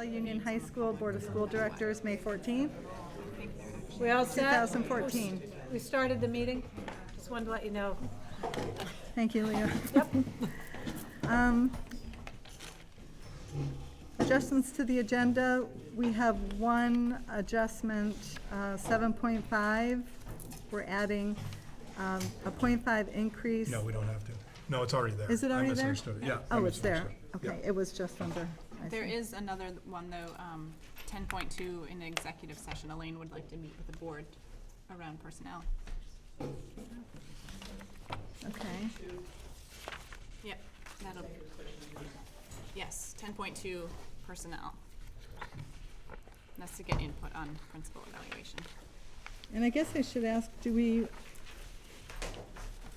Valley Union High School Board of School Directors, May 14th, We all set? 2014. We started the meeting. Just wanted to let you know. Thank you, Leah. Yep. Adjustments to the agenda. We have one adjustment, 7.5. We're adding a 0.5 increase. No, we don't have to. No, it's already there. Is it already I there? misunderstood it. Yeah. I Oh, it's there. misunderstood. Okay, Yeah. it was just under. I There see. is another one though, 10.2 in the executive session. Elaine would like to meet with the board around personnel. Okay. Yep, that'll, yes, 10.2 personnel. That's to get input on principal evaluation. And I guess I should ask, do we,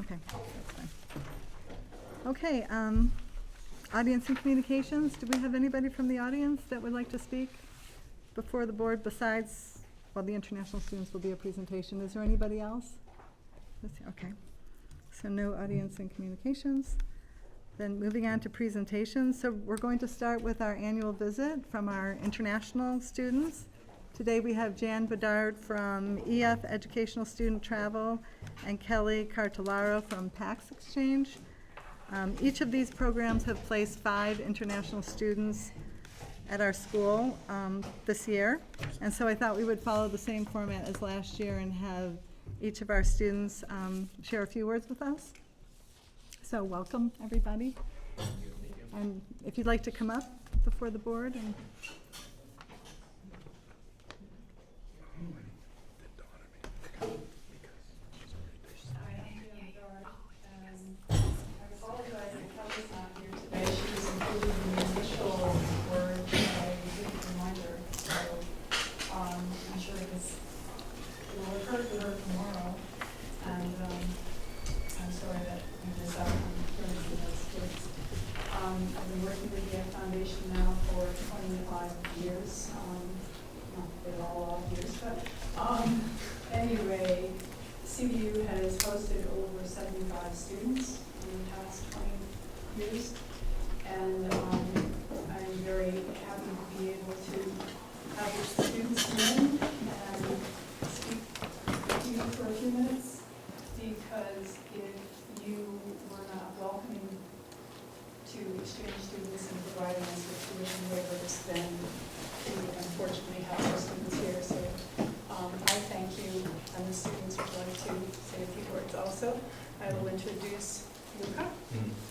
okay, that's fine. Okay, audience and communications, do we have anybody from the audience that would like to speak before the board besides, well, the international students will be a presentation. Is there anybody else? Okay, so no audience and communications. Then moving on to presentations. So we're going to start with our annual visit from our international students. Today we have Jan Bedard from EF Educational Student Travel and Kelly Cartolaro from PAX Exchange. Each of these programs have placed 5 international students at our school this year. And so I thought we would follow the same format as last year and have each of our students share a few words with us. So welcome, everybody. And if you'd like to come up before the board. And I've been working with the Foundation now for 25 years, not for all of years, but anyway, CVU has hosted over 75 students in the past 20 years, and I'm very happy to be able to have the students come in and speak to you for a few minutes, because if you were not welcoming to exchange students and providing us with tuition waivers, then we unfortunately have our students here. So I thank you, and the students would like to say a few words also. I will introduce Luca.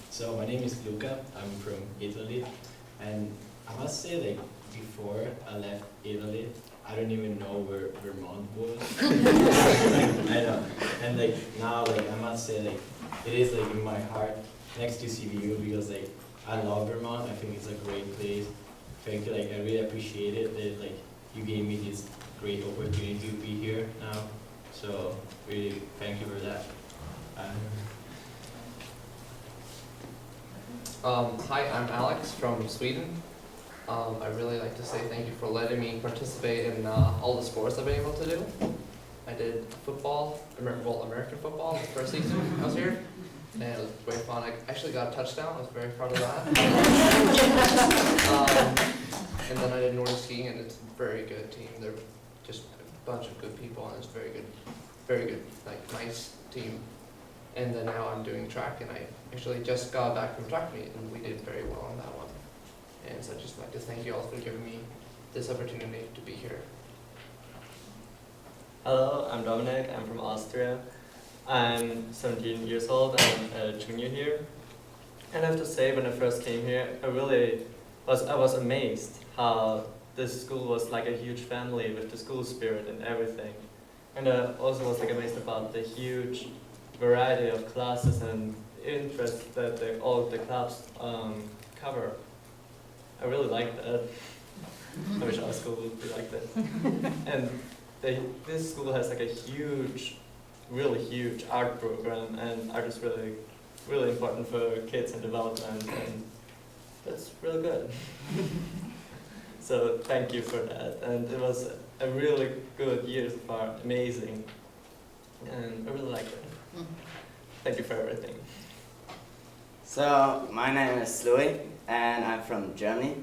So my name is Luca. I'm from Italy, and I must say, like, before I left Italy, I don't even know where Vermont was. I know, and like now, like I must say, like it is like in my heart, next to CVU, because like I love Vermont. I think it's a great place. Thank you, like I really appreciate it that like you gave me this great opportunity to be here now. So really thank you for that. Hi, I'm Alex from Sweden. I'd really like to say thank you for letting me participate in all the sports I've been able to do. I did football, American football the first season I was here, and it was great fun. I actually got a touchdown. I was very proud of that. And then I did Nordic skiing, and it's a very good team. They're just a bunch of good people, and it's very good, like nice team. And then now I'm doing track, and I actually just got back from track meet, and we did very well on that one. And so I'd just like to thank you all for giving me this opportunity to be here. Hello, I'm Dominic. I'm from Austria. I'm 17 years old. I'm a junior here. And I have to say, when I first came here, I was amazed how this school was like a huge family with the school spirit and everything. And I also was like amazed about the huge variety of classes and interests that all the clubs cover. I really like that. I wish our school would be like this. And this school has like a huge, really huge art program, and art is really important for kids and development, and that's really good. So thank you for that. And it was a really good year so far, amazing. And I really like it. Thank you for everything. So my name is Louis, and I'm from Germany.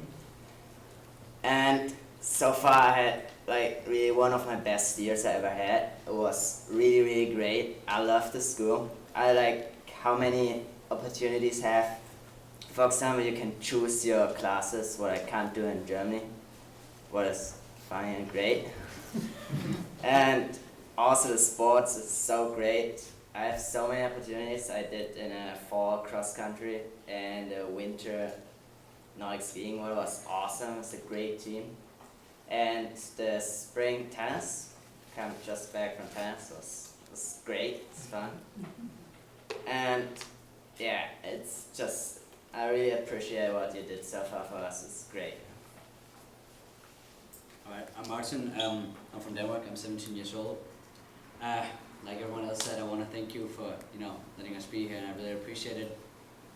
And so far I had like really one of my best years I ever had. It was really, really great. I love the school. I like how many opportunities have. For example, you can choose your classes, what I can't do in Germany, what is funny and great. And also the sports is so great. I have so many opportunities. I did in a fall cross country and a winter Nordic skiing, where it was awesome. It was a great team. And the spring tennis, come just back from tennis, was great. It's fun. And yeah, it's just, I really appreciate what you did so far for us. It's great. Alright, I'm Martin. I'm from Denmark. I'm 17 years old. Like everyone else said, I want to thank you for letting us be here, and I really appreciate it.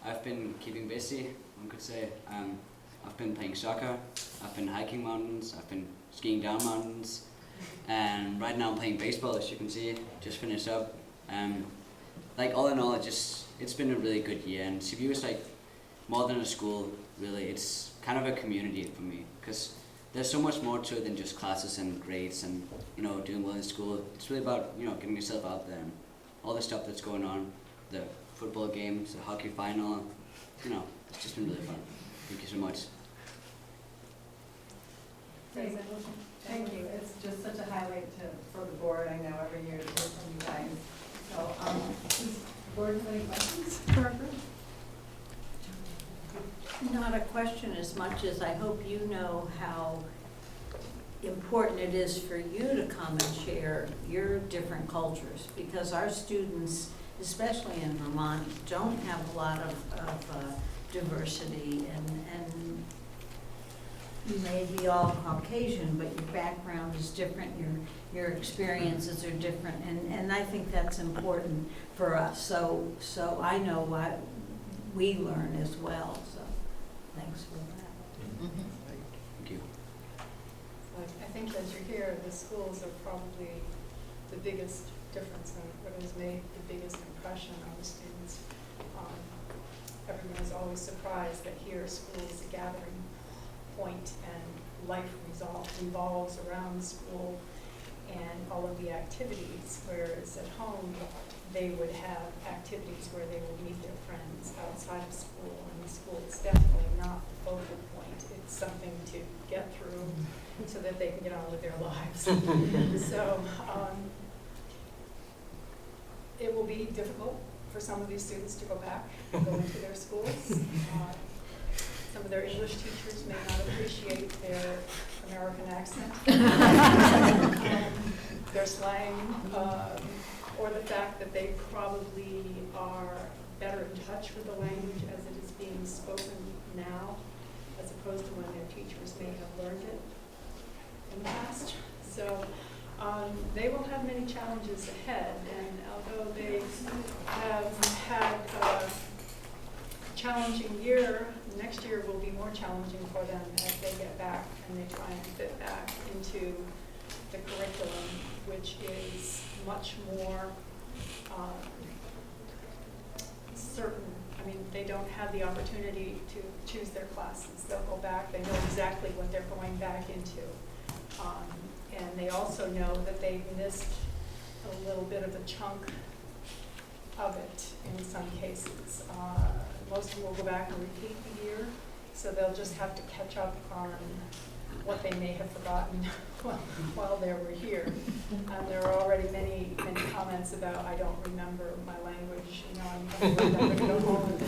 I've been keeping busy, one could say. I've been playing soccer. I've been hiking mountains. I've been skiing down mountains, and right now I'm playing baseball, as you can see. Just finished up. Like all in all, it's been a really good year, and CVU is like more than a school. Really, it's kind of a community for me, because there's so much more to it than just classes and grades and doing well in school. It's really about getting yourself out there and all the stuff that's going on, the football games, the hockey final. It's just been really fun. Thank you so much. Thank you. It's just such a highlight for the board. I know every year to hear from you guys. So, does the board have any questions for our group? Not a question as much as I hope you know how important it is for you to come and share your different cultures, because our students, especially in Vermont, don't have a lot of diversity, and you may be all Caucasian, but your background is different, your experiences are different, and I think that's important for us. So I know what we learn as well. So thanks for that. Thank you. I think as you're here, the schools are probably the biggest difference and what has made the biggest impression on the students. Everyone is always surprised that here school is a gathering point and life revolves around school and all of the activities, whereas at home they would have activities where they would meet their friends outside of school, and the school is definitely not the focal point. It's something to get through so that they can get on with their lives. So it will be difficult for some of these students to go back and go into their schools. Some of their English teachers may not appreciate their American accent, their slang, or the fact that they probably are better in touch with the language as it is being spoken now, as opposed to when their teachers may have learned it in the past. So they will have many challenges ahead, and although they have had a challenging year, next year will be more challenging for them as they get back and they try and fit back into the curriculum, which is much more certain. I mean, they don't have the opportunity to choose their classes. They'll go back, they know exactly what they're going back into. And they also know that they've missed a little bit of a chunk of it in some cases. Most of them will go back and repeat the year, so they'll just have to catch up on what they may have forgotten while they were here. There are already many comments about, I don't remember my language, I'm going to go home and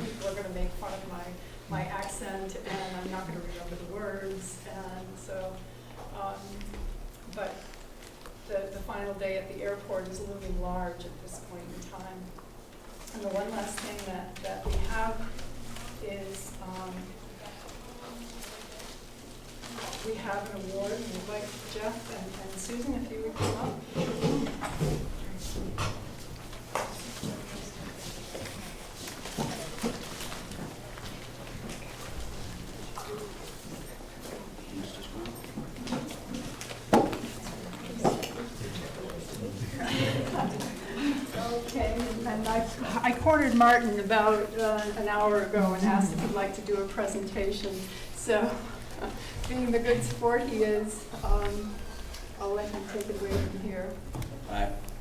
people are going to make fun of my accent, and I'm not going to remember the words, and so, but the final day at the airport is looming large at this point in time. And the one last thing that we have is we have an award, and we'd like Jeff and Susan, if you would come up. Okay, and I cornered Martin about an hour ago and asked if he'd like to do a presentation. So being the good sport he is, I'll let him take it away from here.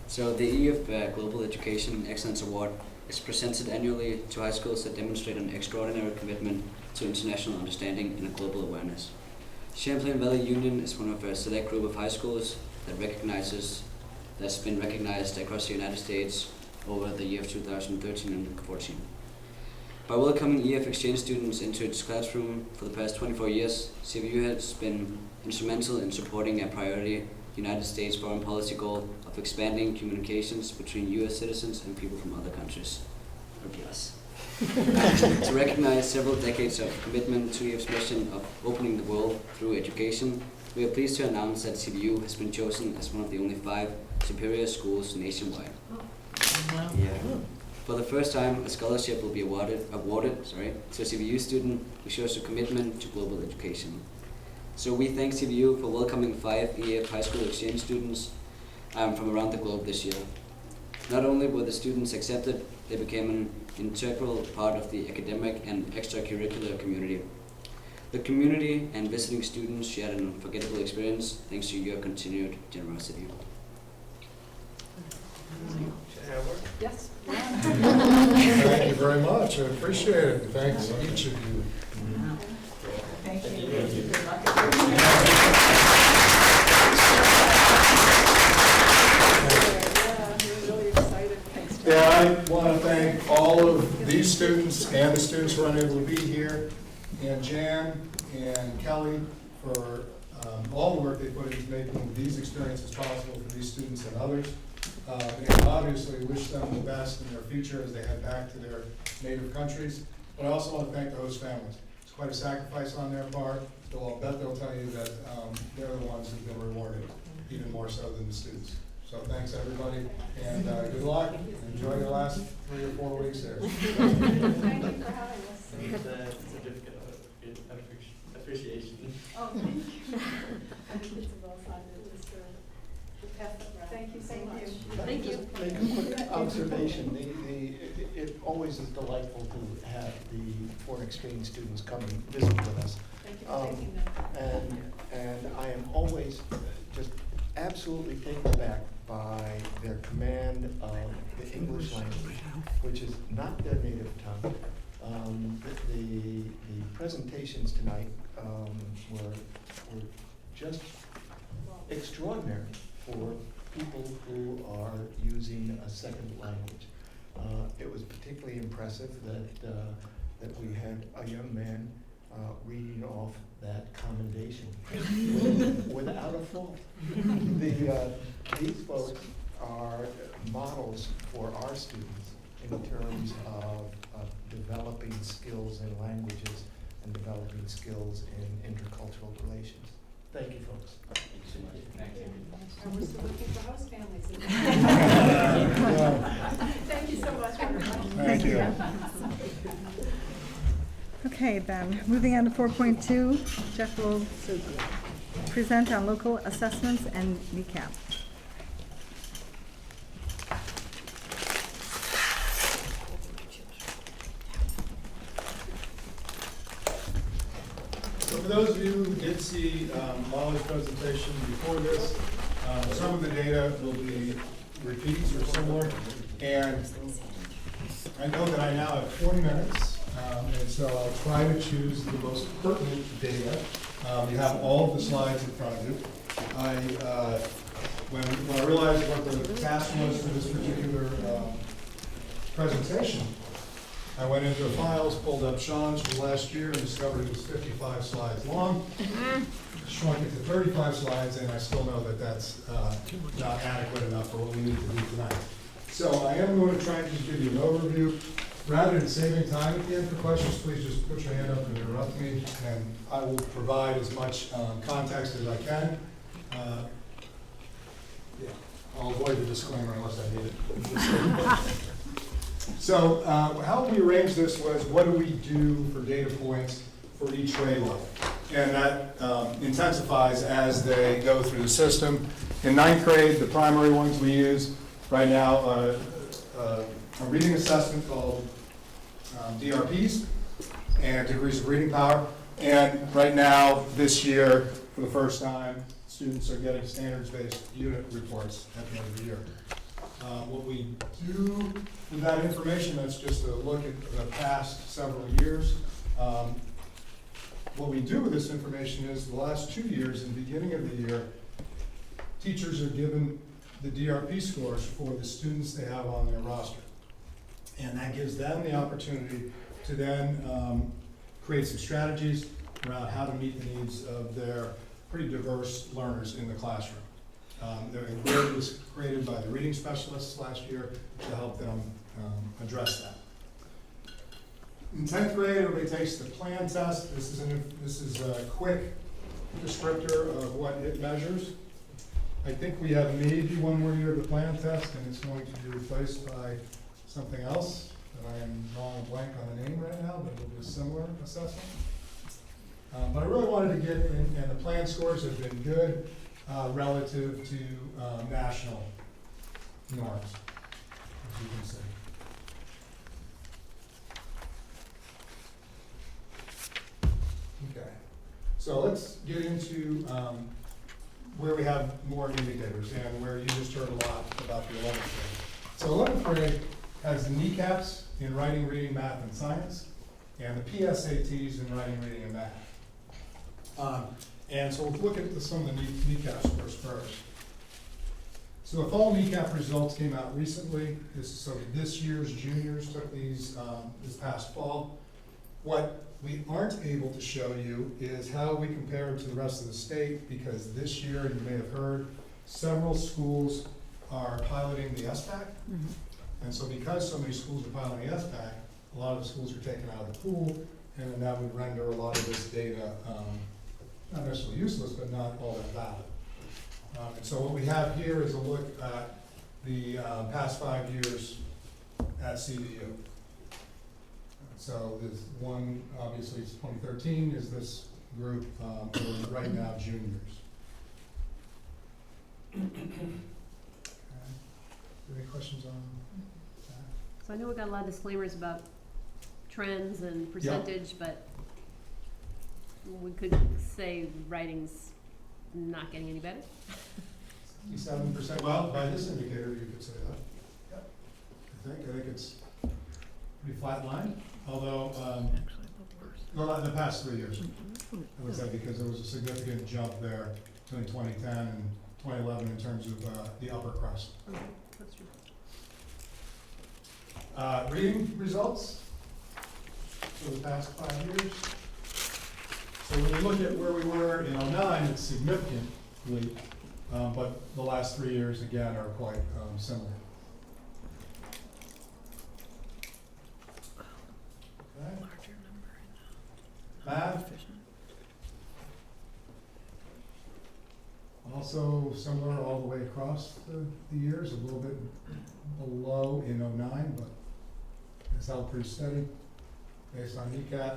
So the EF Global Education Excellence Award is presented annually to high schools that demonstrate an extraordinary commitment to international understanding and global awareness. Champlain Valley Union is one of a select group of high schools that's been recognized across the United States over the year of 2013 and 14. By welcoming EF exchange students into its classroom for the past 24 years, CVU has been instrumental in supporting a priority United States foreign policy goal of expanding communications between U.S. citizens and people from other countries. Or plus. To recognize several decades of commitment to EF's mission of opening the world through education, we are pleased to announce that CVU has been chosen as one of the only 5 superior schools nationwide. Yeah. For the first time, a scholarship will be awarded to a CVU student who shows a commitment to global education. So we thank CVU for welcoming 5 EF high school exchange students from around the globe this year. Not only were the students accepted, they became an integral part of the academic and extracurricular community. The community and visiting students shared an unforgettable experience thanks to your continued generosity. Yes. Thank you very much. I appreciate it. Thanks to each of you. Thank you. Good luck. Yeah, I want to thank all of these students and the students who are unable to be here, and Jan and Kelly for all the work they put into making these experiences possible for these students and others. And obviously wish them the best in their future as they head back to their native countries. But I also want to thank the host families. It's quite a sacrifice on their part, though I'll bet they'll tell you that they're the ones who've been rewarded, even more so than the students. So thanks, everybody, and good luck. Enjoy your last 3 or 4 weeks there. Thank you for having us. Certificate of appreciation. Oh, thank you. I think it's well signed, just to pass that around. Thank you so much. Thank you. Make a quick observation. It always is delightful to have the foreign exchange students come and visit with us. Thank you for taking them. And I am always just absolutely taken aback by their command of the English language, which is not their native tongue. The presentations tonight were just extraordinary for people who are using a second language. It was particularly impressive that we had a young man reading off that commendation without a fault. These folks are models for our students in terms of developing skills in languages and developing skills in intercultural relations. Thank you, folks. Thank you so much. Thank you. And we're still looking for host families. Thank you so much, everybody. Thank you. Okay, then, moving on to 4.2, Jeff will present on local assessments and NECAP. So for those of you who did see Molly's presentation before this, some of the data will be repeats or similar. And I know that I now have 40 minutes. And so I'll try to choose the most pertinent data. You have all of the slides in front of you. When I realized what the task was for this particular presentation, I went into the files, pulled up Sean's from last year, and discovered it was 55 slides long. Shrunk it to 35 slides, and I still know that that's not adequate enough for what we need to do tonight. So I am going to try and just give you an overview. Rather than saving time at the end for questions, please just put your hand up and interrupt me, and I will provide as much context as I can. I'll avoid the disclaimer unless I need it. So how we arranged this was, what do we do for data points for each grade level? And that intensifies as they go through the system. In 9th grade, the primary ones we use right now a reading assessment called DRPs and degrees of reading power. And right now, this year, for the first time, students are getting standards-based unit reports at the end of the year. What we do with that information, that's just a look at the past several years. What we do with this information is the last 2 years, in the beginning of the year, teachers are given the DRP scores for the students they have on their roster. And that gives them the opportunity to then create some strategies around how to meet the needs of their pretty diverse learners in the classroom. The grade was created by the reading specialists last year to help them address that. In 10th grade, everybody takes the PLAN test. This is a quick descriptor of what it measures. I think we have maybe one more year of the PLAN test, and it's going to be replaced by something else that I am drawing a blank on the name right now, but it'll be a similar assessment. But I really wanted to get in, and the PLAN scores have been good relative to national norms, as you can see. Okay, so let's get into where we have more indicators and where you just heard a lot about the 11th grade. So 11th grade has the NECAPs in writing, reading, math, and science, and the PSATs in writing, reading, and math. And so we'll look at some of the NECAP scores first. So the fall NECAP results came out recently. So this year's juniors took these this past fall. What we aren't able to show you is how we compare to the rest of the state, because this year, you may have heard, several schools are piloting the SBAC. And so because so many schools are piloting the SBAC, a lot of the schools are taken out of the pool, and then that would render a lot of this data not necessarily useless, but not all that valid. And so what we have here is a look at the past 5 years at CVU. So this one, obviously, it's 2013, is this group who are right now juniors. Okay. Any questions on that? So I know we got a lot of disclaimers about trends and percentage, but we could say writing's not getting any better. 67%, well, by this indicator, you could say that. Yep. I think it's pretty flat line, although, well, in the past 3 years, I would say, because there was a significant jump there between 2010 and 2011 in terms of the upper crust. Okay, that's true. Reading results for the past 5 years. So when you look at where we were in '09, it's significantly, but the last 3 years, again, are quite similar. Okay. Math. Also similar all the way across the years, a little bit below in '09, but it's held pretty steady based on NECAP.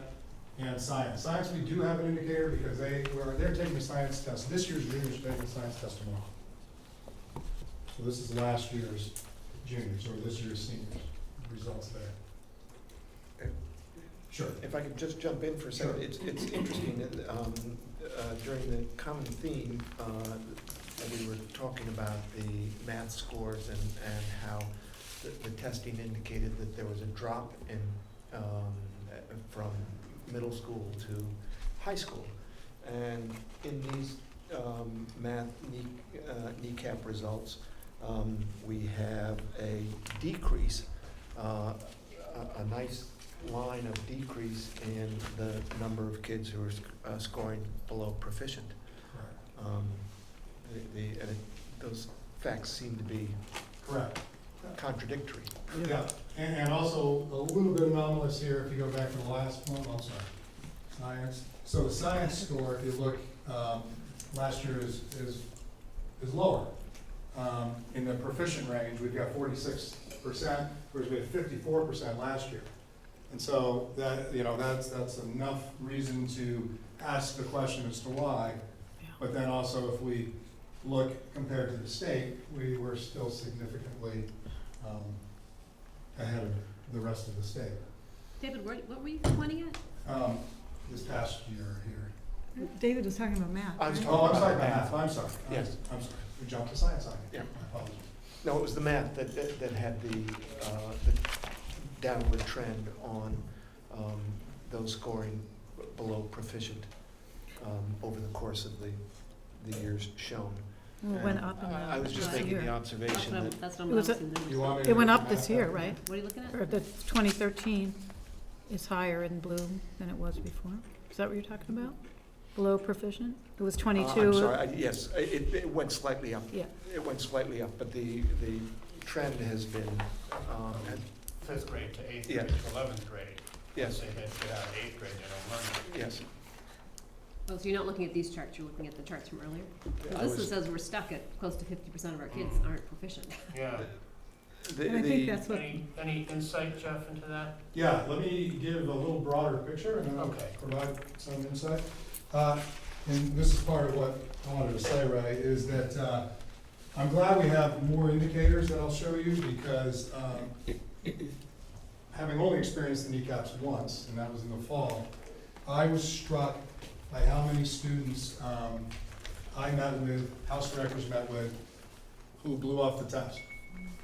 And science. Science, we do have an indicator because they're taking the science test. This year's juniors are taking the science test tomorrow. So this is last year's juniors, or this year's seniors, results there. Sure. If I could just jump in for a second, it's interesting that during the common theme, we were talking about the math scores and how the testing indicated that there was a drop in from middle school to high school. And in these math NECAP results, we have a decrease, a nice line of decrease in the number of kids who are scoring below proficient. Those facts seem to be correct, contradictory. Yeah, and also a little bit anomalous here if you go back to the last one. I'm sorry, science. So the science score, if you look, last year is lower. In the proficient range, we've got 46%, whereas we had 54% last year. And so that, that's enough reason to ask the question as to why. But then also, if we look compared to the state, we were still significantly ahead of the rest of the state. David, what were you pointing at? this past year here. David was talking about math, I was right? talking Oh, I'm sorry, about math, I'm sorry. Yes. I'm sorry, we jumped to science, Yeah. my apologies. No, it was the math that had the downward trend on those scoring below proficient over the course of the years shown. Well, it went And up in the I was just last making year. the observation that, That's what It I'm was noticing. You want me to It went do up math this year, now? right? What are you looking at? Or the 2013 is higher in blue than it was before. Is that what you're talking about? Below proficient? It was 22. I'm sorry, yes, it went slightly up. Yeah. It went slightly up, but the trend has been, Fifth grade to eighth Yeah. grade to 11th grade. yes, They had to get out of eighth grade, they don't learn it. yes. Oh, so you're not looking at these charts, you're looking at the charts from earlier? 'Cause I this was- says we're stuck at close to 50% of our kids aren't proficient. Yeah. And I think that's what, Any insight, Jeff, into that? Yeah, let me give a little broader picture and then I'll Okay. provide some insight. And this is part of what I wanted to say, Ray, is that I'm glad we have more indicators that I'll show you because having only experienced the NECAPs once, and that was in the fall, I was struck by how many students I met with, house directors met with, who blew off the test,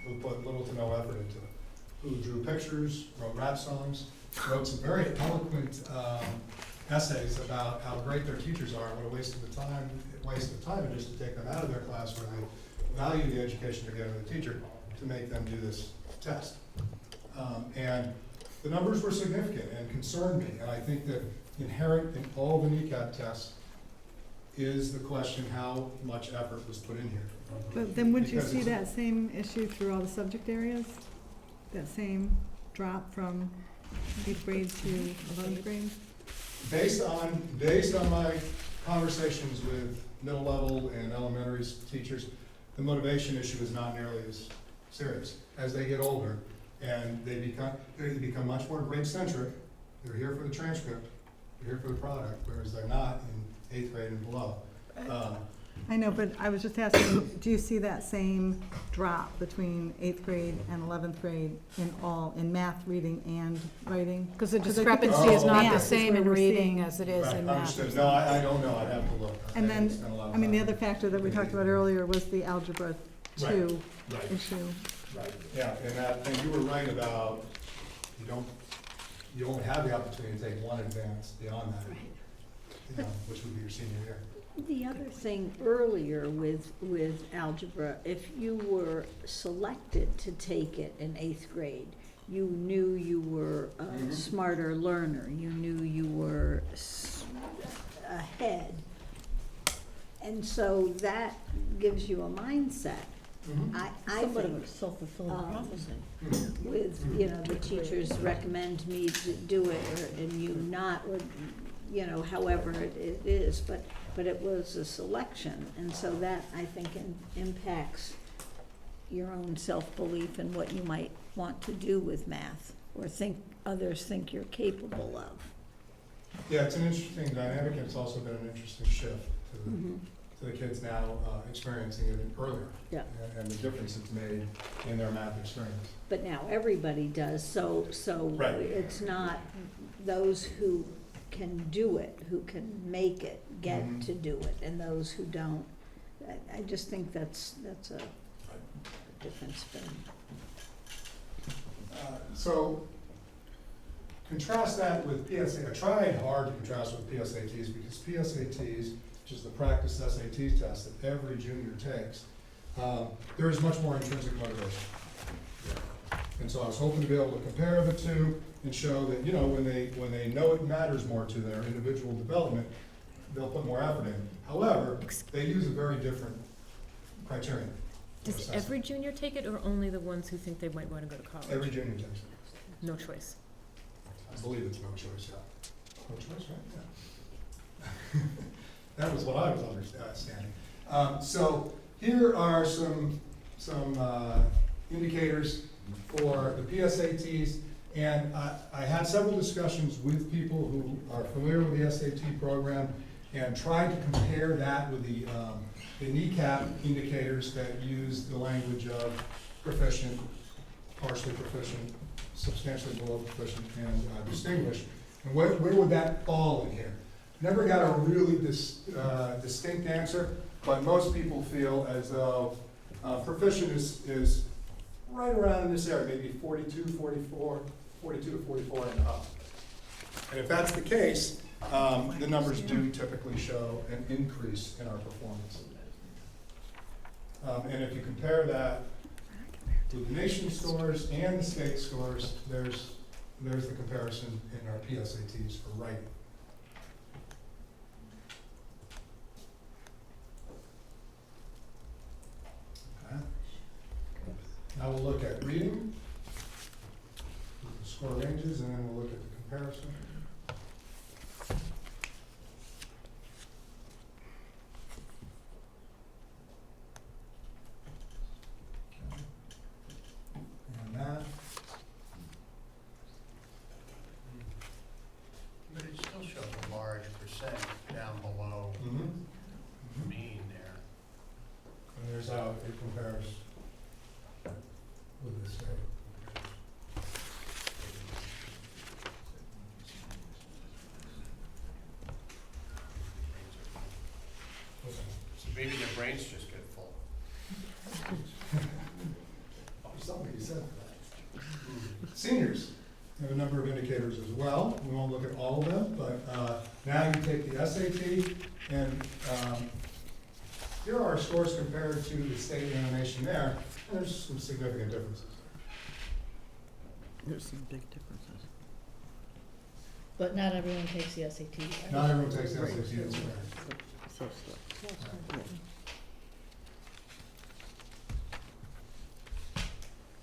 who put little to no effort into it, who drew pictures, wrote rap songs, wrote some very eloquent essays about how great their teachers are, and what a waste of time it is to take them out of their class where they value the education they're getting from the teacher to make them do this test. And the numbers were significant and concerned me, and I think that inherent in all the NECAP tests is the question how much effort was put in here. but then would you Because see it's- that same issue through all the subject areas? That same drop from 8th grade to 11th grade? Based on my conversations with middle level and elementary teachers, the motivation issue is not nearly as serious. As they get older and they become much more grade centric, they're here for the transcript, they're here for the product, whereas they're not in 8th grade and below. I know, but I was just asking, do you see that same drop between 8th grade and 11th grade in math, reading, and writing? Because the I think discrepancy it's is not math the is same where in we're reading seeing- as it is Right, in math. understood. No, I don't know, I'd have to look. And then, spent a lot of I mean, the time. other factor that we talked about earlier was the algebra 2 Right. issue. Right, yeah, and you were right about, you only have the opportunity to take one advance beyond that. You know, which would be your senior year. The other thing earlier with algebra, if you were selected to take it in 8th grade, you knew you were a smarter learner, you knew you were ahead. And so that gives you a mindset. I Somewhat of think, a self-fulfilling prophecy. with, you know, the teachers recommend me to do it, and you not, or, you know, however it is, but it was a selection, and so that, I think, impacts your own self-belief and what you might want to do with math, or others think you're capable of. Yeah, it's an interesting dynamic, and it's also been an interesting shift to the kids now experiencing it earlier. Yeah. And the difference it's made in their math experience. But now everybody does, so Right. it's not those who can do it, who can make it, get to do it, and those who don't. I just think that's a different spin. So contrast that with PSAT. I tried hard to contrast with PSATs because PSATs, which is the practice SAT test that every junior takes, there is much more intrinsic motivation. And so I was hoping to be able to compare the two and show that, you know, when they know it matters more to their individual development, they'll put more effort in. However, they use a very different criterion. for Does assessment. every junior take it, or only the ones who think they might want to go to college? Every junior takes it. No choice. I believe it's no choice, yeah. No choice, right? Yeah. That was what I was understanding. So here are some indicators for the PSATs, and I had several discussions with people who are familiar with the SAT program and tried to compare that with the NECAP indicators that use the language of proficient, partially proficient, substantially below proficient, and distinguished. And where would that fall in here? Never got a really distinct answer, but most people feel as though proficient is right around in this area, maybe 42 to 44 and up. And if that's the case, the numbers do typically show an increase in our performance. And if you compare that with the nation scores and the state scores, there's the comparison in our PSATs for writing. Okay. Now we'll look at reading, the score ranges, and then we'll look at the comparison. Okay. And math. But it still shows a large percent down below the mean there. And there's how it compares with the state. So maybe their brains just get full. Something you said for that. Seniors have a number of indicators as well. We won't look at all of them, but now you take the SAT, and here are our scores compared to the state examination there. And there's some significant differences. There's some big differences. But not everyone takes the SAT. Right? Not everyone takes the SAT as well. So slow.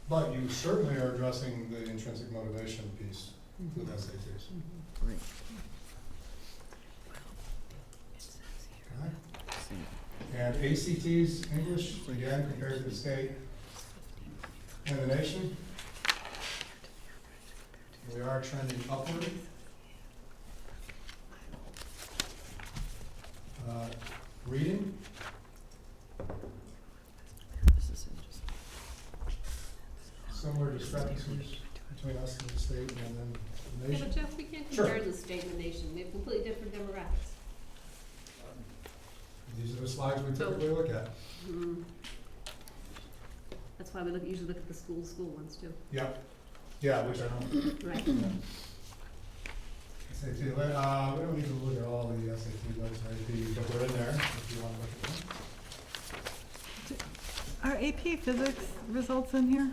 But you certainly are addressing the intrinsic motivation piece with SATs. Right. Okay. And ACTs, English, again, compared to the state and the nation. We are trending upward. Reading. This is interesting. Similar discrepancies between us and the state and then the Yeah, nation. but Jeff, we can't Sure. compare the state and the nation. We have completely different demographics. These are the slides we So- typically look at. That's why we usually look at the school ones too. Yep. Yeah, which I don't. Right. SAT, we don't need to look at all the SAT lists or AP, but they're in there if you want to look at them. Are AP Physics results in here,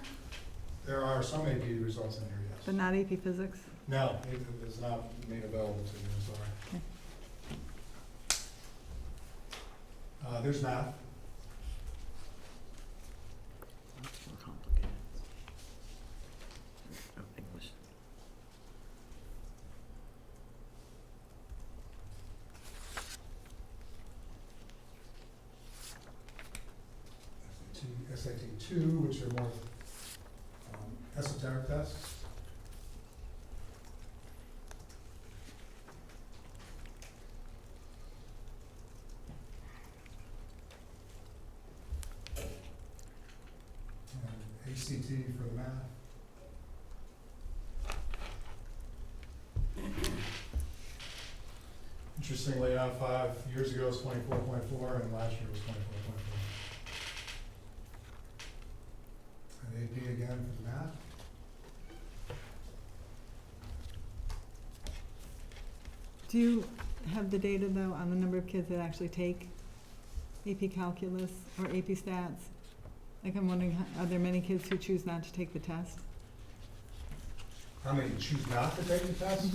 There are some AP results in here, yes. but not AP Physics? No, it is not made available to you, sorry. Okay. There's math. That's more complicated. Oh, English. SAT 2, which are more esoteric tests. And ACT for the math. Interestingly enough, 5 years ago it was 24.4 and last year was 24.4. And AP again for the math. Do you have the data, though, on the number of kids that actually take AP Calculus or AP Stats? Like, I'm wondering, are there many kids who choose not to take the test? How many choose not to take the test?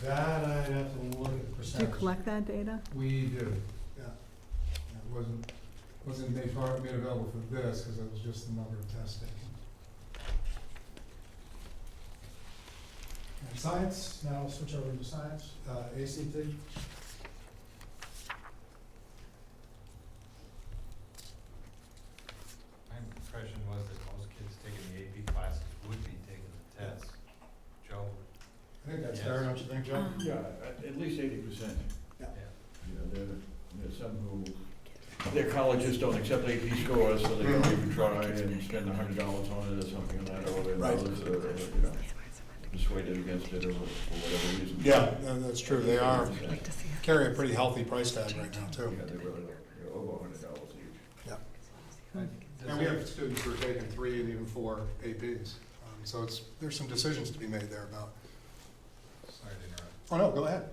That I'd have to look at the Do you percentage. collect that data? We do, yeah. It wasn't made available for this, because it was just the number of tests taken. And science, now I'll switch over to science, ACT. My impression was that most kids taking the AP classes would be taking the tests. Joe? I think that's Yes. fair, don't you think, Joe? Yeah, at least 80%. Yeah. You know, there's some who, their colleges don't accept AP scores, so they don't even try and spend $100 on it or something like that, or they Right. you know, just persuaded against it or for whatever reason. Yeah, that's true. They carry a pretty healthy price tag right now, too. Yeah, they're over $100 each. Yeah. And we have students who are taking 3 and even 4 APs. So there's some decisions to be made there about. Sorry to interrupt. Oh, no, go ahead.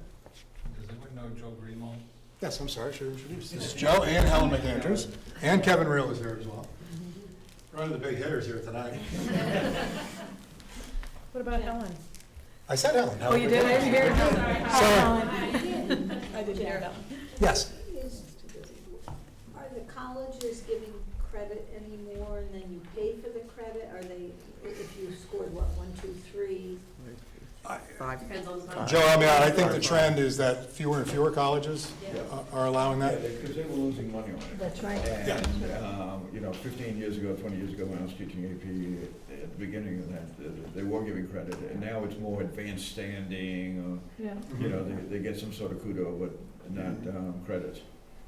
Does anyone know Joe Greenwald? Yes, I'm sorry, I should introduce. This is Joe and Helen McAndrews, and Kevin Reel is here as well. One of the big hitters here tonight. What about Helen? I said Helen. Oh, you did? I didn't hear Helen. Sorry. I didn't hear Helen. Yes. Are the colleges giving credit anymore and then you pay for the credit? Are they, if you scored, what, 1, 2, 3? Depends on the college. Joe, I mean, I think the trend is that fewer and fewer colleges are allowing that. Because they were losing money on it. That's right. And, 15 years ago, 20 years ago, when I was teaching AP, at the beginning of that, they were giving credit, and now it's more advanced standing, they get some sort of kudo, but not credits.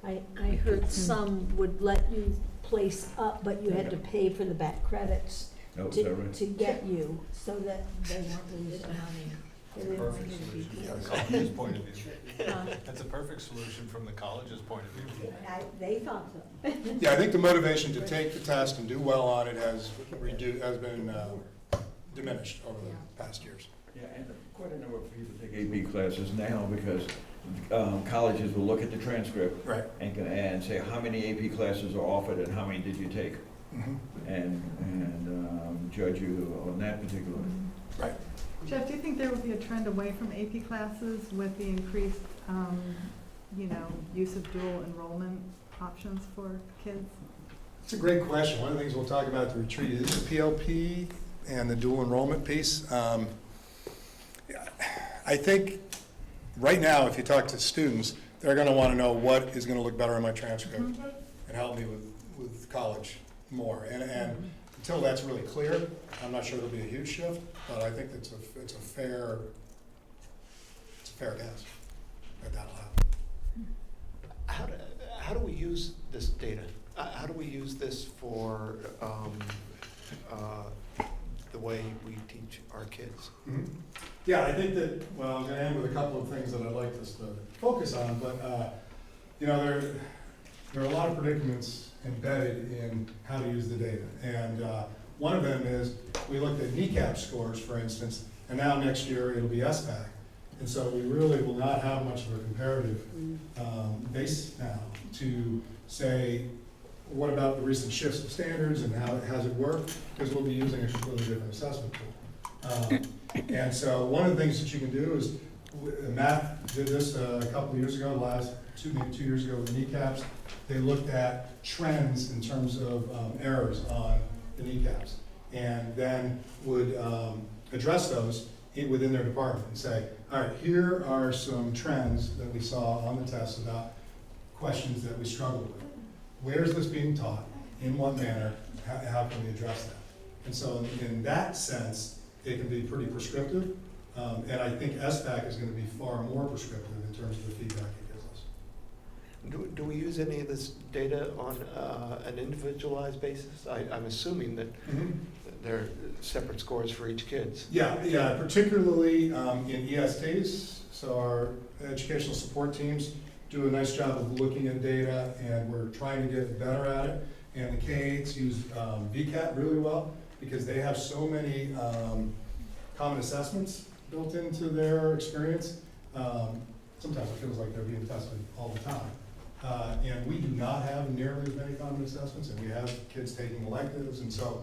I heard some would let you place up, but you had to pay for the back credits Oh, is that right? to get you, so that they weren't losing money. They didn't want Perfect you to be solution poor. from the college's point of view. Huh? That's a perfect solution from the college's point of view. They thought so. Yeah, I think the motivation to take the test and do well on it has been diminished over the past years. Yeah, and quite a number of people take AP classes now because colleges will look at the transcript and say how many AP classes are offered and how many did you take, and judge you on that particular. Right. Jeff, do you think there will be a trend away from AP classes with the increased, use of dual enrollment options for kids? It's a great question. One of the things we'll talk about at the retreat is the PLP and the dual enrollment piece. I think right now, if you talk to students, they're going to want to know what is going to look better in my transcript and help me with college more. And until that's really clear, I'm not sure there'll be a huge shift, but I think it's a fair guess that that'll happen. How do we use this data? How do we use this for the way we teach our kids? Yeah, I think that, well, I'm going to end with a couple of things that I'd like us to focus on, but, there are a lot of predicaments embedded in how to use the data. And one of them is, we looked at NECAP scores, for instance, and now next year it'll be SBAC. And so we really will not have much of a comparative base now to say, what about the recent shifts of standards and how has it worked? Because we'll be using a completely different assessment tool. And so one of the things that you can do is, Matt did this a couple of years ago, maybe 2 years ago with NECAPs. They looked at trends in terms of errors on the NECAPs, and then would address those within their department and say, all right, here are some trends that we saw on the test about questions that we struggled with. Where's this being taught? In what manner? How can we address that? And so in that sense, it can be pretty prescriptive. And I think SBAC is going to be far more prescriptive in terms of the feedback it gives us. Do we use any of this data on an individualized basis? I'm assuming that there are separate scores for each kid. Yeah, particularly in ESTs. So our educational support teams do a nice job of looking at data, and we're trying to get better at it. And the K-8s use VCAT really well because they have so many common assessments built into their experience. Sometimes it feels like they're being tested all the time. And we do not have nearly as many common assessments, and we have kids taking electives, and so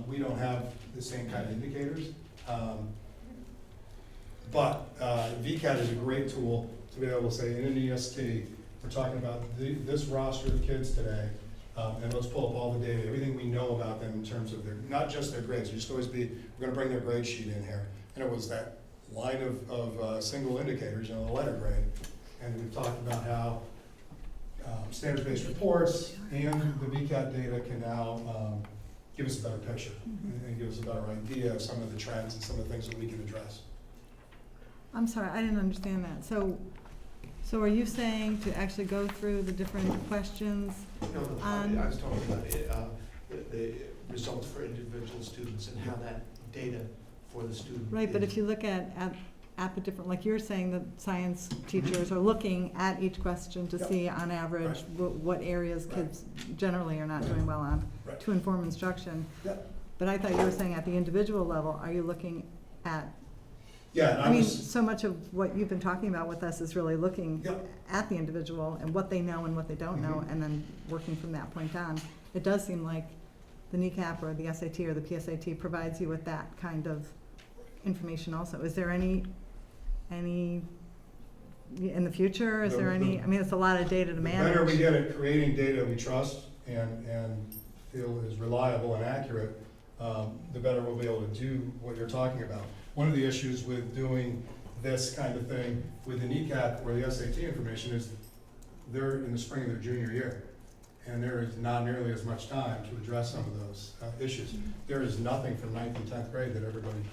we don't have the same kind of indicators. But VCAT is a great tool to be able to say, in an EST, we're talking about this roster of kids today, and let's pull up all the data, everything we know about them in terms of their, not just their grades. It used to always be, we're going to bring their grade sheet in here, and it was that line of single indicators, the letter grade. And we've talked about how standards-based reports and the VCAT data can now give us a better picture and give us a better idea of some of the trends and some of the things that we can address. I'm sorry, I didn't understand that. So are you saying to actually go through the different questions? No, I was talking about the results for individual students and how that data for the student. Right, but is- if you look at the different, like you're saying, the science teachers are looking at each question to Yep. see on average what areas kids generally are not doing well on, Right. to inform instruction. Yep. But I thought you were saying at the individual level, are you looking at, Yeah, and I mean, was- so much of what you've been talking about with us is really looking Yep. at the individual and what they know and what they don't know, Mhm. and then working from that point on. It does seem like the NECAP or the SAT or the PSAT provides you with that kind of information also. Is there any in the future, is there any, I mean, it's a lot of data to The manage. better we get at creating data we trust and feel is reliable and accurate, the better we'll be able to do what you're talking about. One of the issues with doing this kind of thing with the NECAP or the SAT information is they're in the spring of their junior year, and there is not nearly as much time to address some of those issues. There is nothing from 9th and 10th grade that everybody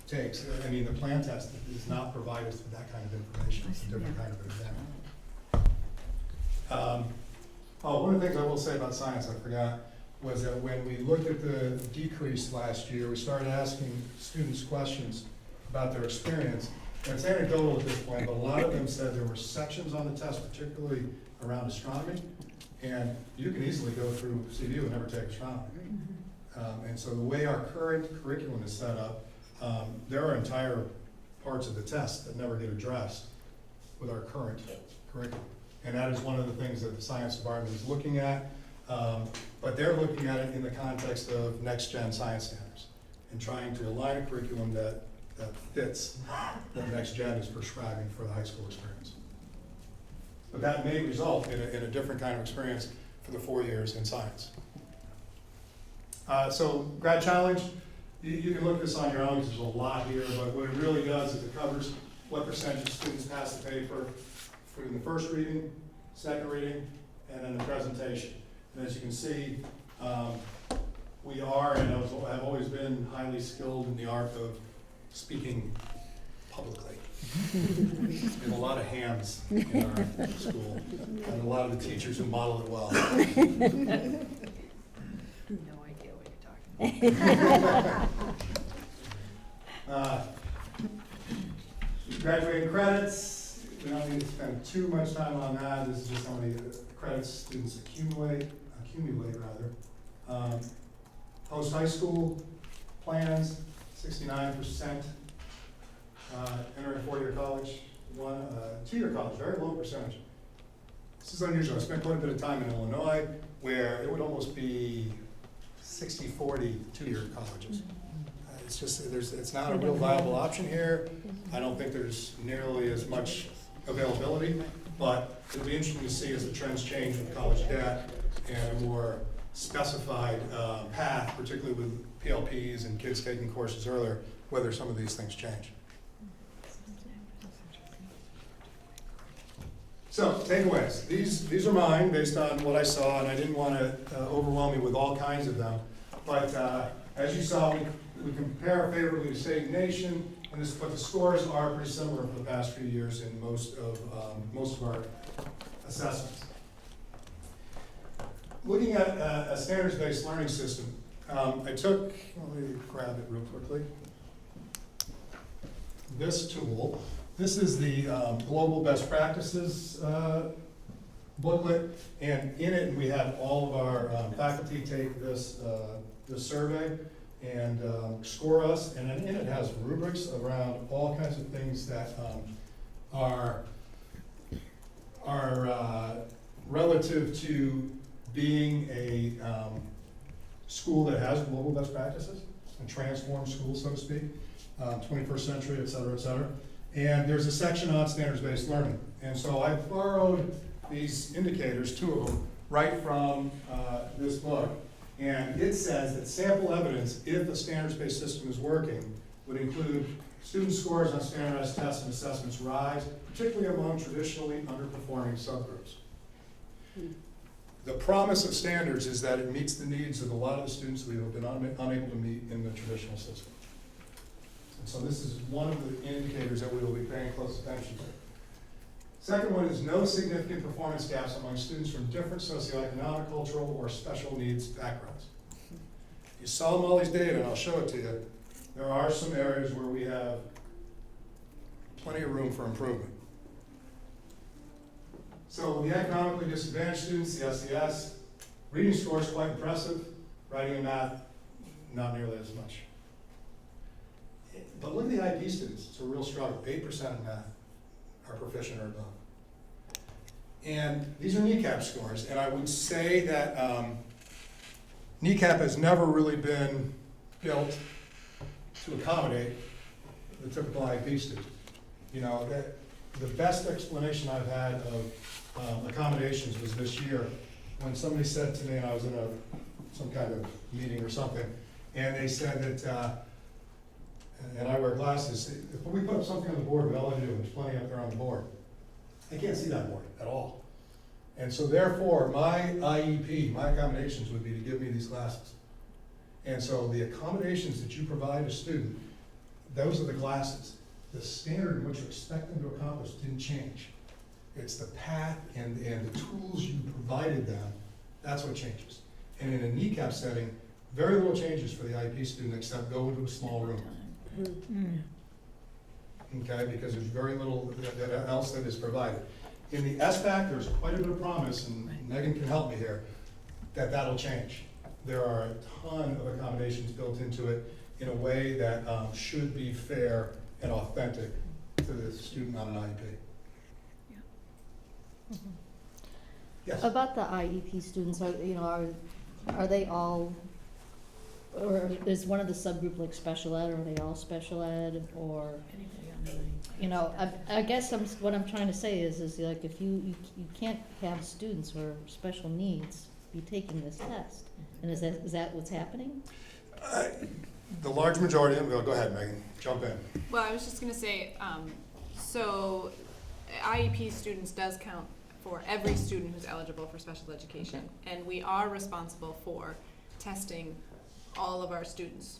takes. I mean, the plan test does not provide us with that kind of information. It's a different kind of exam. One of the things I will say about science, I forgot, was that when we looked at the decrease last year, we started asking students questions about their experience. And it's anecdotal at this point, but a lot of them said there were sections on the test, particularly around astronomy, and you can easily go through CVU and never take astronomy. And so the way our current curriculum is set up, there are entire parts of the test that never get addressed with our current curriculum. And that is one of the things that the science department is looking at. But they're looking at it in the context of next-gen science standards and trying to align a curriculum that fits what next-gen is prescribing for the high school experience. But that may result in a different kind of experience for the 4 years in science. So grad challenge, you can look at this on your own because there's a lot here, but what it really does is it covers what percentage of students pass the paper in the first reading, second reading, and then the presentation. And as you can see, we are and have always been highly skilled in the art of speaking publicly. There's been a lot of hands in our school, and a lot of the teachers who model it well. No idea what you're talking about. Graduating credits, we don't need to spend too much time on that. This is just how many credits students accumulate rather. Post-high school plans, 69% entering a 4-year college, 2-year college, very low percentage. This is unusual. I spent quite a bit of time in Illinois where it would almost be 60-40 2-year colleges. It's just, it's not a real viable option here. I don't think there's nearly as much availability, but it'll be interesting to see as the trends change with college debt and a more specified path, particularly with PLPs and kids taking courses earlier, whether some of these things change. So, takeaways. These are mine based on what I saw, and I didn't want to overwhelm you with all kinds of them. But as you saw, we compare favorably to State and Nation, but the scores are pretty similar for the past few years in most of our assessments. Looking at a standards-based learning system, let me grab it real quickly. This tool. This is the Global Best Practices booklet, and in it we have all of our faculty take this survey and score us, and then in it has rubrics around all kinds of things that are relative to being a school that has global best practices, a transformed school, so to speak, 21st century, et cetera, et cetera. And there's a section on standards-based learning. And so I borrowed these indicators, 2 of them, right from this book. And it says that sample evidence, if a standards-based system is working, would include student scores on standardized tests and assessments rise, particularly among traditionally underperforming subgroups. The promise of standards is that it meets the needs of a lot of the students we have been unable to meet in the traditional system. And so this is one of the indicators that we will be paying close attention to. Second one is no significant performance gaps among students from different socioeconomic, cultural, or special needs backgrounds. You saw Molly's data, and I'll show it to you. there are some areas where we have plenty of room for improvement. So the economically disadvantaged students, the SES, reading score is quite impressive, writing and math, not nearly as much. But look at the IEP students, it's a real struggle. 8% in math are proficient or above. And these are NECAP scores, and I would say that NECAP has never really been built to accommodate the typical IEP student. You know, the best explanation I've had of accommodations was this year when somebody said to me, and I was in some kind of meeting or something, and they said that, and I wear glasses, if we put up something on the board, we all have to do, there's plenty up there on the board. I can't see that board at all. And so therefore, my IEP, my accommodations would be to give me these glasses. And so the accommodations that you provide a student, those are the glasses. The standard in which you expect them to accomplish didn't change. It's the path and the tools you provided them, that's what changes. And in a NECAP setting, very little changes for the IEP student except go into a small room. Okay, because there's very little else that is provided. In the SBAC, there's quite a bit of promise, and Megan can help me here, that'll change. There are a ton of accommodations built into it in a way that should be fair and authentic to the student on an IEP. Yes. About the IEP students, are they all, or is one of the subgroup like special ed, or are they all special ed, or, I guess what I'm trying to say is like if you can't have students who are special needs be taking this test, and is that what's happening? The large majority of them, go ahead, Megan, jump in. Well, I was just gonna say, so IEP students does count for every student who's eligible for special education. Okay. And we are responsible for testing all of our students.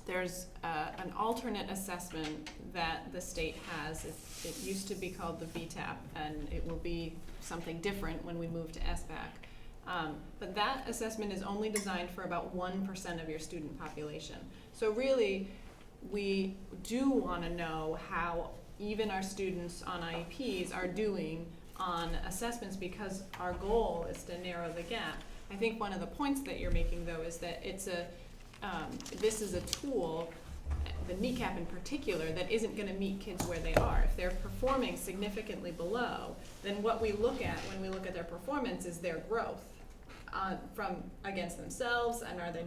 There's an alternate assessment that the state has. It used to be called the VTAP, and it will be something different when we move to SBAC. But that assessment is only designed for about 1% of your student population. So really, we do want to know how even our students on IEPs are doing on assessments, because our goal is to narrow the gap. I think one of the points that you're making, though, is that it's this is a tool, the NECAP in particular, that isn't going to meet kids where they are. If they're performing significantly below, then what we look at when we look at their performance is their growth from against themselves, and are they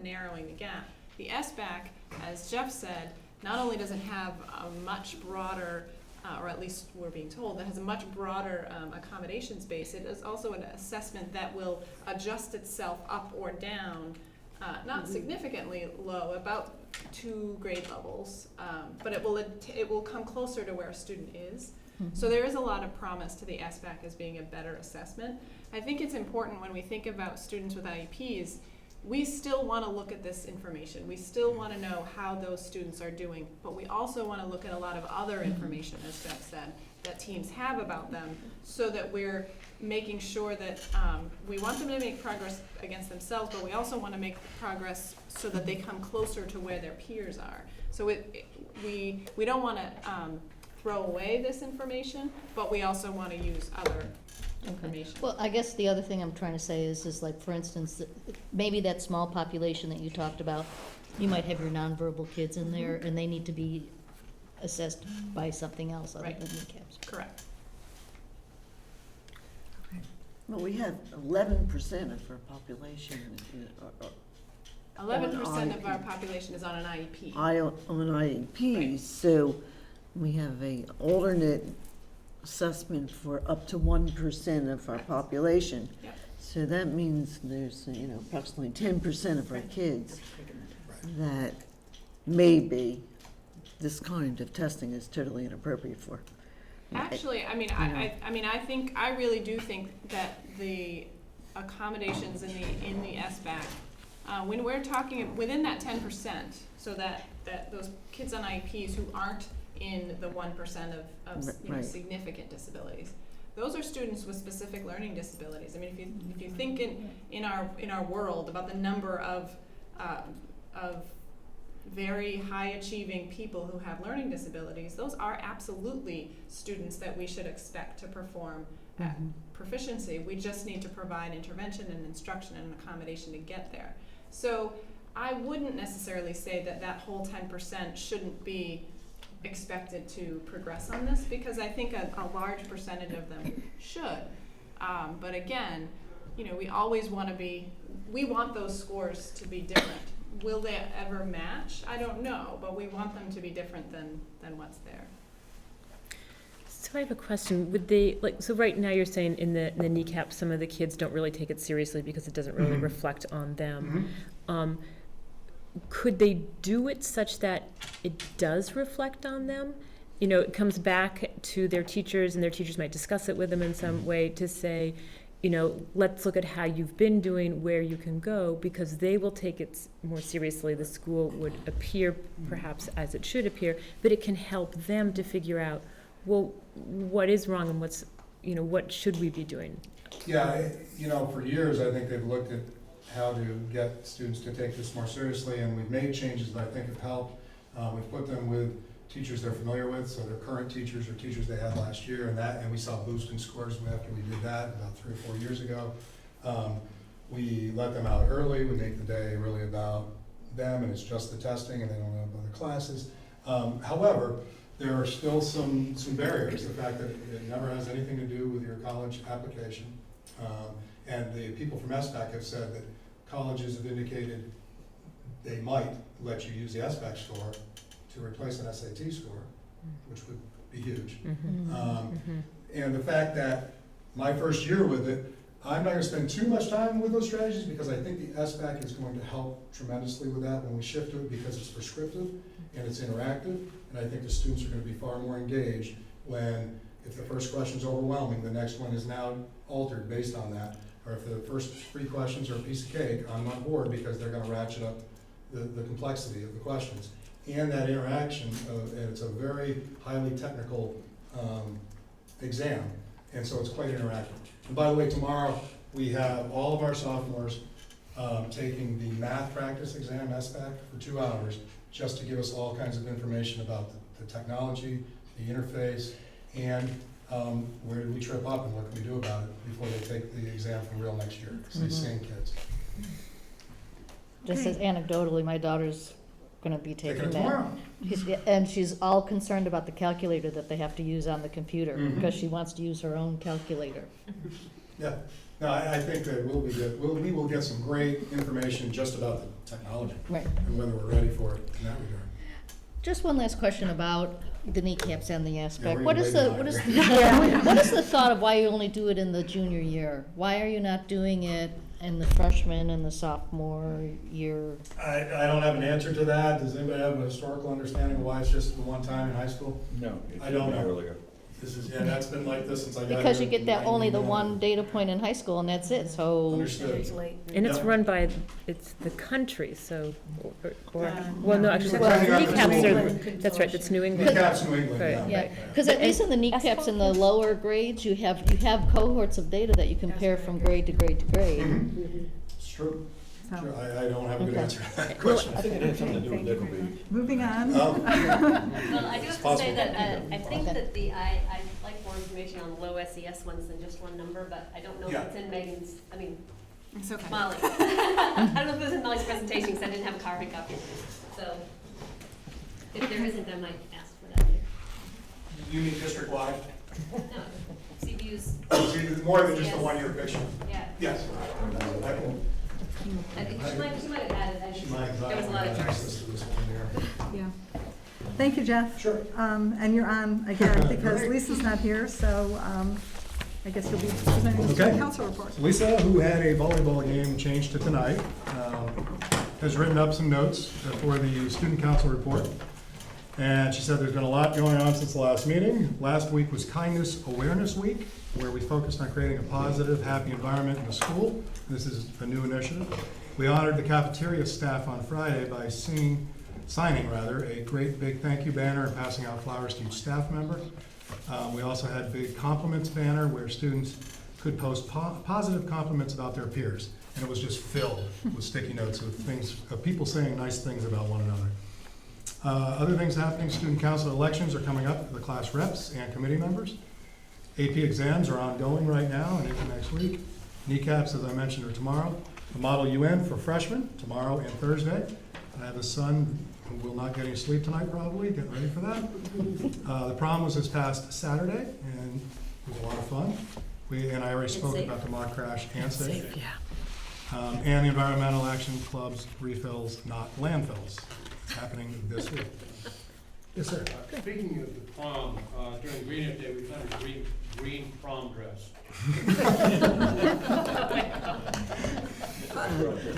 narrowing the gap. The SBAC, as Jeff said, not only does it have a much broader, or at least we're being told, that has a much broader accommodations base, it is also an assessment that will adjust itself up or down, not significantly low, about 2 grade levels, but it will come closer to where a student is. So there is a lot of promise to the SBAC as being a better assessment. I think it's important when we think about students with IEPs, we still want to look at this information. We still want to know how those students are doing, but we also want to look at a lot of other information, as Jeff said, that teams have about them, so that we're making sure that we want them to make progress against themselves, but we also want to make progress so that they come closer to where their peers are. So we don't want to throw away this information, but we also want to use other information. Well, I guess the other thing I'm trying to say is like, for instance, maybe that small population that you talked about, you might have your nonverbal kids in there, and they need to be assessed by something else other than NECAPs. Correct. Well, we have 11% of our population. 11% of our population is on an IEP. On IEPs, so we have a alternate assessment for up to 1% of our population. Yep. So that means there's, approximately 10% of our kids that maybe this kind of testing is totally inappropriate for. Actually, I really do think that the accommodations in the SBAC, when we're talking within that 10%, so that those kids on IEPs who aren't in the 1% of significant disabilities, those are students with specific learning disabilities. I mean, if you think in our world about the number of very high achieving people who have learning disabilities, those are absolutely students that we should expect to perform at proficiency. We just need to provide intervention and instruction and accommodation to get there. So I wouldn't necessarily say that that whole 10% shouldn't be expected to progress on this, because I think a large percentage of them should. But again, you know, we always want to we want those scores to be different. Will they ever match? I don't know, but we want them to be different than what's there. So I have a question. Would they, like, so right now you're saying in the NECAP, some of the kids don't really take it seriously because it doesn't really reflect on them. Could they do it such that it does reflect on them? You know, it comes back to their teachers, and their teachers might discuss it with them in some way to say, you know, let's look at how you've been doing, where you can go, because they will take it more seriously. The school would appear perhaps as it should appear, but it can help them to figure out, well, what is wrong and what's, you know, what should we be doing? Yeah, you know, for years, I think they've looked at how to get students to take this more seriously, and we've made changes that I think have helped. We've put them with teachers they're familiar with, so their current teachers or teachers they had last year, and we saw a boost in scores after we did that about 3 or 4 years ago. We let them out early. We make the day really about them, and it's just the testing, and they don't have other classes. However, there are still some barriers. The fact that it never has anything to do with your college application. And the people from SBAC have said that colleges have indicated they might let you use the SBAC score to replace an SAT score, which would be huge. And the fact that my first year with it, I'm not going to spend too much time with those strategies, because I think the SBAC is going to help tremendously with that when we shift to it, because it's prescriptive and it's interactive, and I think the students are going to be far more engaged when, if the first question is overwhelming, the next one is now altered based on that, or if the first 3 questions are a piece of cake, I'm on board, because they're going to ratchet up the complexity of the questions. And that interaction, and it's a very highly technical exam, and so it's quite interactive. And by the way, tomorrow we have all of our sophomores taking the math practice exam, SBAC, for 2 hours, just to give us all kinds of information about the technology, the interface, and where did we trip up and what can we do about it before they take the exam for real next year. It's these same kids. Just as anecdotally, my daughter's going to be taking it that. tomorrow. And she's all concerned about the calculator that they have to use on the computer, because she wants to use her own calculator. Yeah. No, I think that we will get some great information just about the technology. Right. And whether we're ready for it in that regard. Just one last question about the kneecaps and the SBAC. Yeah, What is we're what is the thought of why you only do it in the junior year? Why are you not doing it in the freshman and the sophomore year? I don't have an answer to that. Does anybody have a historical understanding of why it's just the one time in high school? No. I don't know. Earlier. That's been like this since I got here. Because you get that only the 99. one data point in high school, and that's it, so. Understood. And it's Yep. run by, it's the country, so, well, no, no. actually, Well, NECAPs New are, England. that's right, that's New England. NECAP's New England, Right. yeah. Yeah, because at least in the kneecaps in the lower grades, you have cohorts of data that you compare from grade to grade to grade. It's true. So- Sure. I don't have a good Okay. answer to that question. I think it had something to do with Thank you Nickel very Beach. much. Moving on. Well, I do have to possible. say that I think Okay. that I'd like more information on low SES ones than just one number, but I don't know Yeah. if it's in Megan's, it's okay. Molly. I don't know if it was in Molly's presentation, because I didn't have a copy. So if there isn't, I might ask for that later. You mean district-wide? No, CVU's, See, more than just a Yes. one-year picture? yeah. Yes. I can- She might have added, She might. there was a lot of charts. Access to this one there. Yeah. Thank you, Jeff. Sure. And you're on again, because Great. Lisa's not here, so I guess you'll be presenting the Okay. student council report. Lisa, who had a volleyball game changed to tonight, has written up some notes for the student council report. And she said there's been a lot going on since the last meeting. Last week was Kindness Awareness Week, where we focused on creating a positive, happy environment in the school. This is a new initiative. We honored the cafeteria staff on Friday by signing a great big thank you banner and passing out flowers to each staff member. We also had a big compliments banner where students could post positive compliments about their peers. And it was just filled with sticky notes of people saying nice things about one another. Other things happening, student council elections are coming up for the class reps and committee members. AP exams are ongoing right now and into next week. NECAPs, as I mentioned, are tomorrow. The Model UN for freshmen, tomorrow and Thursday. I have a son who will not get any sleep tonight probably, get ready for that. The prom was this past Saturday, and it was a lot of fun. And I already spoke about the mock crash and safe. And the environmental action club's refills, not landfills. It's happening this week. Yes, sir. Speaking of the prom, during Green Up Day, we found a green prom dress. Do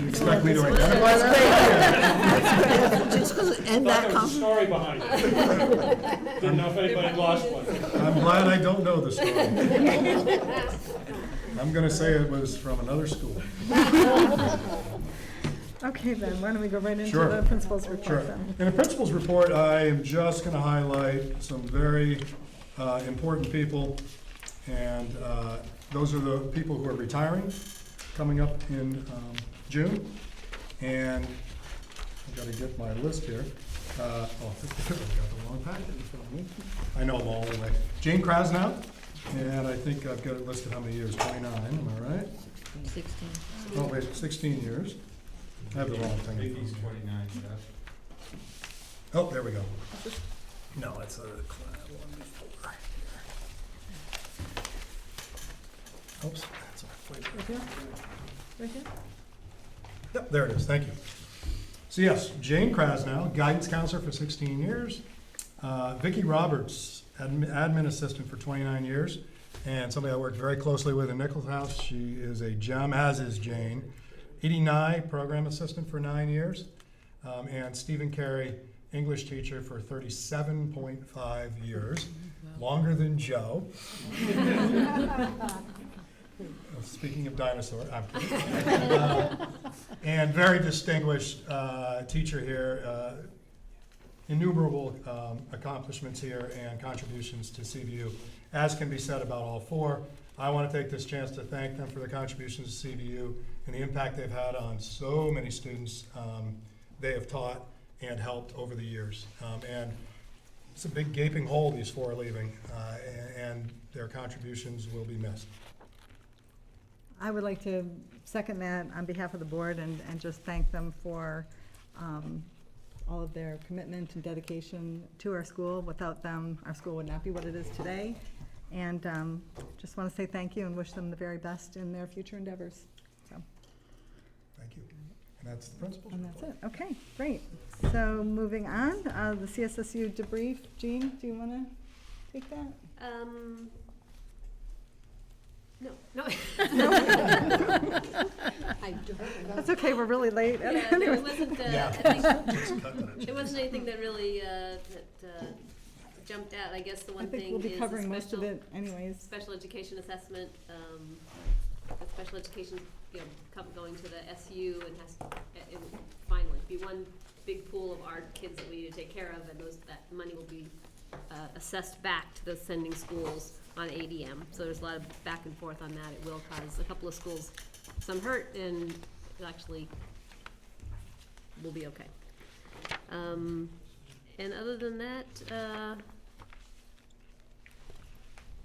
you expect me to identify that? Just because, and Thought that there was a story behind it. Didn't know if anybody lost one. I'm glad I don't know the story. I'm gonna say it was from another school. Okay, then, why don't we go right into Sure. the principal's report Sure. then? In the principal's report, I am just gonna highlight some very important people. And those are the people who are retiring, coming up in June. And I've got to get my list here. I've got the wrong packet in front of me. I know them all anyway. Jane Krasnow, and I think I've got it listed how many years, 29, am I right? 16. Oh, wait, 16 years. I have the wrong thing. in front of me. Vicky's 29, Jeff. Oh, there we go. No, it's a one before. Oops, that's right here. Right here? Yep, there it is, thank you. So yes, Jane Krasnow, guidance counselor for 16 years. Vicki Roberts, admin assistant for 29 years. And somebody I worked very closely with in Nichols House. She is a gem, as is Jane. Edie Nye, program assistant for 9 years. And Stephen Carey, English teacher for 37.5 years. Longer than Joe. Speaking of dinosaur, I'm kidding. And very distinguished teacher here. Innumerable accomplishments here and contributions to CVU, as can be said about all four. I want to take this chance to thank them for their contributions to CVU and the impact they've had on so many students they have taught and helped over the years. And it's a big gaping hole these four are leaving, and their contributions will be missed. I would like to second that on behalf of the board and just thank them for all of their commitment and dedication to our school. Without them, our school would not be what it is today. And just want to say thank you and wish them the very best in their future endeavors. So. Thank you. And that's the principal's And that's report. it. Okay, great. So moving on, the CSSU debrief. Jean, do you want to take that? No. I don't. That's okay, we're really late. Yeah, no, Anyway. it wasn't, Yeah. I think, it wasn't anything that really, that jumped out. I guess the one I think thing we'll be is covering the most of special, it anyways. special education assessment, the special education, going to the SU and it will finally be one big pool of our kids that we need to take care of, and that money will be assessed back to the sending schools on ADM. So there's a lot of back and forth on that. It will cause a couple of schools some hurt, and it actually will be okay. And other than that, I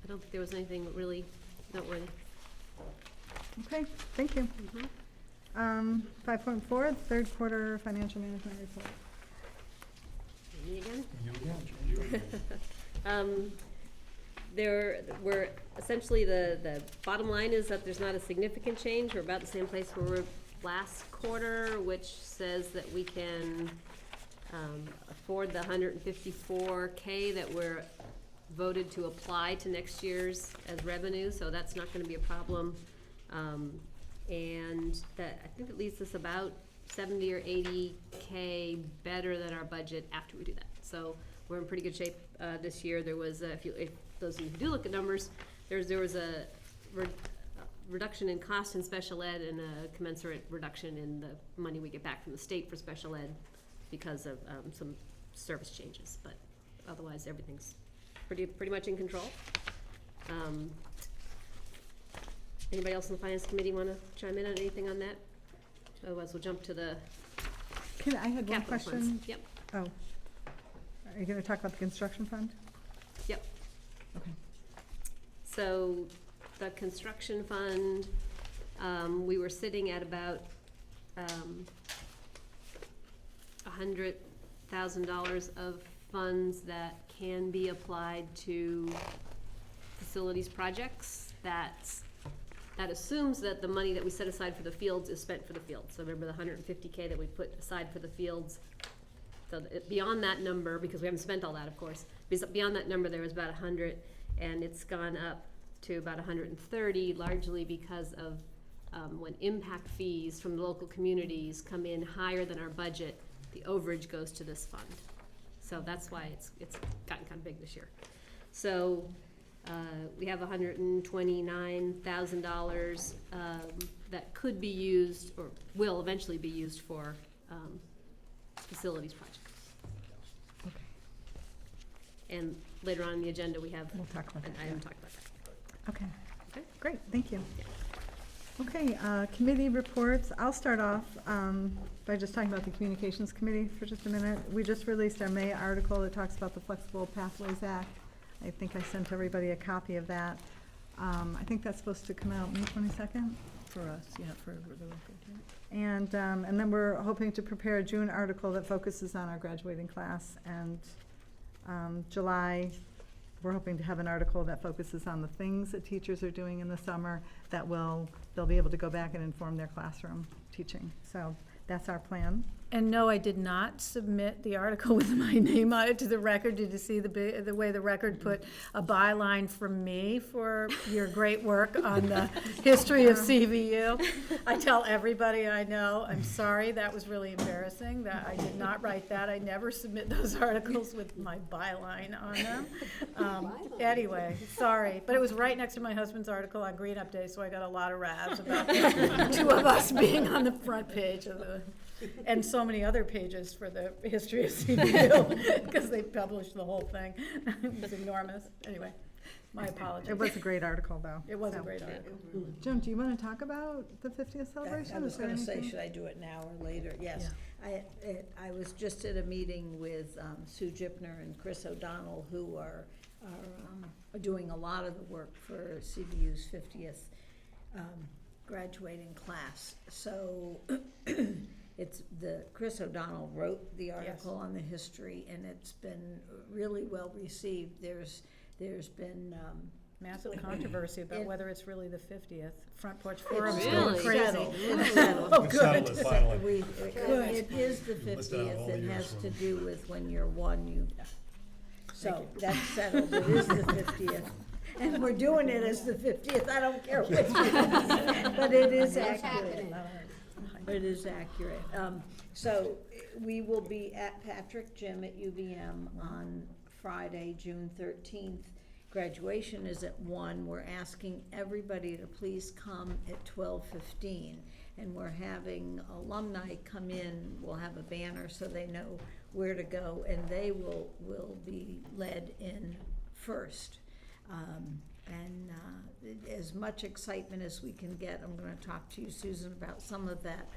don't think there was anything really noteworthy. Okay, thank you. 5.4, third quarter financial management report. Me again? You again. There were essentially the bottom line is that there's not a significant change. We're about the same place where we were last quarter, which says that we can afford the $154K that we're voted to apply to next year's as revenue, so that's not going to be a problem. And that I think it leaves us about 70 or 80K better than our budget after we do that. So we're in pretty good shape this year. There was, if those of you who do look at numbers, there was a reduction in cost in special ed and a commensurate reduction in the money we get back from the state for special ed because of some service changes. But otherwise, everything's pretty much in control. Anybody else on the finance committee want to chime in on anything on that? Otherwise, we'll jump to the I had one capital question. funds. Yep. Oh, are you gonna talk about the construction fund? Yep. Okay. So the construction fund, we were sitting at about $100,000 of funds that can be applied to facilities projects. That assumes that the money that we set aside for the fields is spent for the fields. So remember the $150K that we put aside for the fields? So beyond that number, because we haven't spent all that, of course, beyond that number there was about 100, and it's gone up to about 130, largely because of when impact fees from the local communities come in higher than our budget, the overage goes to this fund. So that's why it's gotten kind of big this year. So we have $129,000 that could be used, or will eventually be used for facilities projects. Okay. And later on in the agenda, we have We'll talk about an that, item yeah. talk about that. Okay, Okay. great, thank you. Okay, committee reports. I'll start off by just talking about the Communications Committee for just a minute. We just released our May article that talks about the Flexible Pathways Act. I think I sent everybody a copy of that. I think that's supposed to come out May 22nd. For us, yeah, for the record, yeah. And then we're hoping to prepare a June article that focuses on our graduating class. And July, we're hoping to have an article that focuses on the things that teachers are doing in the summer that they'll be able to go back and inform their classroom teaching. So that's our plan. And no, I did not submit the article with my name on it to the record. Did you see the way the record put a byline from me for your great work on the history of CVU? I tell everybody I know, I'm sorry, that was really embarrassing, that I did not write that. I never submit those articles with my byline on them. Anyway, sorry, but it was right next to my husband's article on Green Up Day, so I got a lot of raps about the two of us being on the front page of the, and so many other pages for the history of CVU, because they published the whole thing. It was enormous. Anyway, my apologies. It was a great article, though. It was a So. great article. Jim, do you want to talk about the 50th celebration? I was Is there going to say, anything? should I do it now or later? Yes. I was just at a meeting with Sue Gipner and Chris O'Donnell, who are doing a lot of the work for CVU's 50th graduating class. So Chris O'Donnell wrote the article on the history, and it's been really well received. There's been Massive controversy about whether it's really the 50th. Front Porch It's Forum's really going crazy. settled. It's settled. Oh, good. It is the 50th. It has to do with when you're one, so that's settled. It is the 50th. And we're doing it as the 50th. I don't care which one. But it is accurate. It is accurate. So we will be at Patrick Gym at UVM on Friday, June 13th. Graduation is at 1. We're asking everybody to please come at 12:15. And we're having alumni come in. We'll have a banner so they know where to go, and they will be led in first. And as much excitement as we can get. I'm going to talk to you, Susan, about some of that.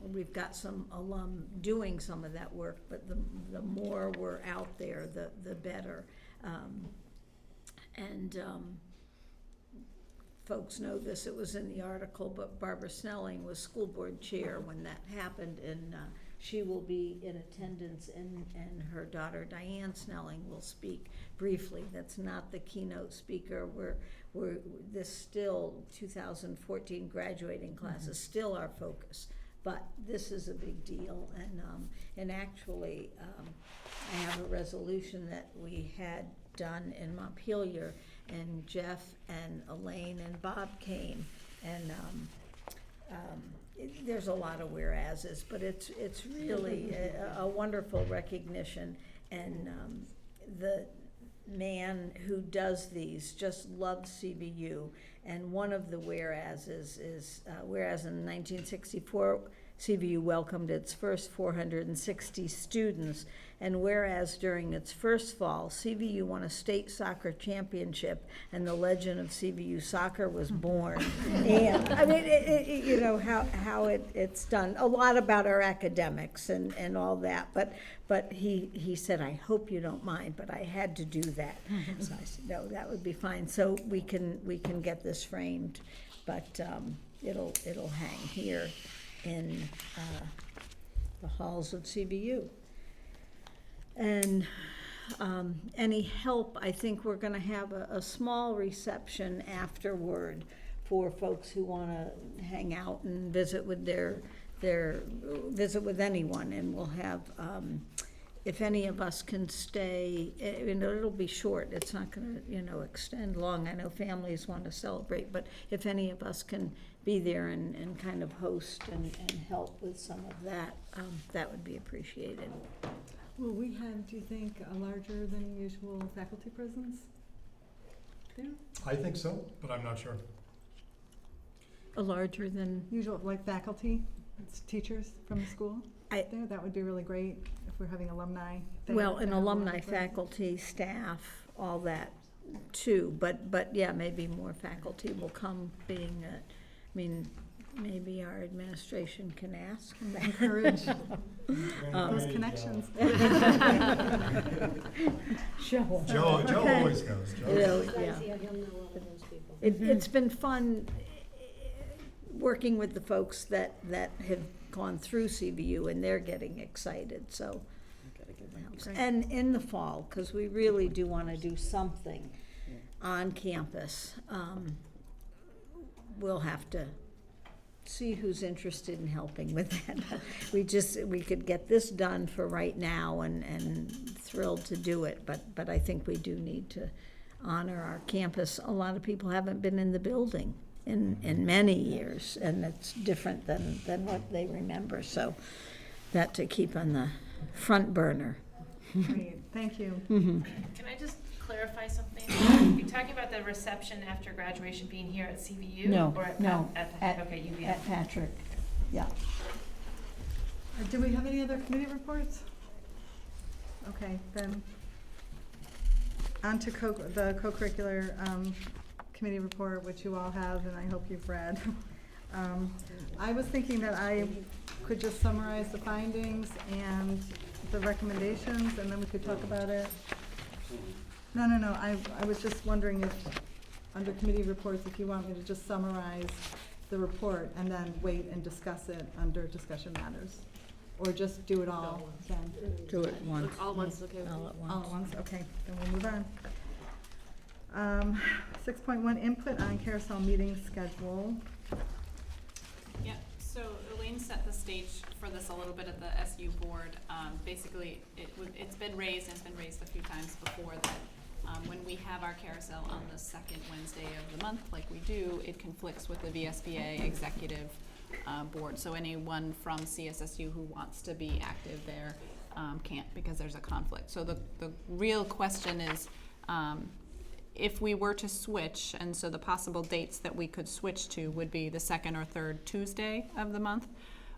We've got some alum doing some of that work, but the more we're out there, the better. Folks know this, it was in the article, but Barbara Snelling was school board chair when that happened, and she will be in attendance, and her daughter Diane Snelling will speak briefly. That's not the keynote speaker. This still 2014 graduating class is still our focus, but this is a big deal. And actually, I have a resolution that we had done in Montpelier, and Jeff and Elaine and Bob came, and there's a lot of whereases, but it's really a wonderful recognition. And the man who does these just loves CVU, and one of the whereases is whereas in 1964 CVU welcomed its first 460 students, and whereas during its first fall, CVU won a state soccer championship, and the legend of CVU soccer was born. And I mean, you know how it's done. A lot about our academics and all that, but he said, "I hope you don't mind, but I had to do that." So I said, "No, that would be fine." So we can get this framed, but it'll hang here in the halls of CVU. And any help, I think we're going to have a small reception afterward for folks who want to hang out and visit with visit with anyone, and we'll have, if any of us can stay, it'll be short, it's not going to, extend long. I know families want to celebrate, but if any of us can be there and kind of host and help with some of that, that would be appreciated. Will we have, do you think, a larger than usual faculty presence there? I think so, but I'm not sure. A larger than usual, like faculty, it's teachers from the school there? That would be really great if we're having alumni there. Well, and alumni, faculty, staff, all that too, but yeah, maybe more faculty will come, being maybe our administration can ask. Encourage those connections. Joe always goes. It's been fun working with the folks that have gone through CVU, and they're getting excited, so. And in the fall, because we really do want to do something on campus. We'll have to see who's interested in helping with that. We could get this done for right now, and thrilled to do it, but I think we do need to honor our campus. A lot of people haven't been in the building in many years, and it's different than what they remember, so that to keep on the front burner. Great, thank you. Mm-hmm. Can I just clarify something? You're talking about the reception after graduation being here at CVU? No, or at UVM? At Patrick, yeah. Do we have any other committee reports? Okay, then on to the co-curricular committee report, which you all have, and I hope you've read. I was thinking that I could just summarize the findings and the recommendations, and then we could talk about it. No, I was just wondering if, under committee reports, if you want me to just summarize the report and then wait and discuss it under discussion matters, or just do it all then? Do it once. All at once, okay. All at All at once, okay, then we'll move on. 6.1, input on carousel meeting schedule. Yeah, so Elaine set the stage for this a little bit at the SU board. Basically, it's been raised, and it's been raised a few times before, that when we have our carousel on the second Wednesday of the month, like we do, it conflicts with the VSBA executive board. So anyone from CSSU who wants to be active there can't, because there's a conflict. So the real question is, if we were to switch, and so the possible dates that we could switch to would be the second or third Tuesday of the month,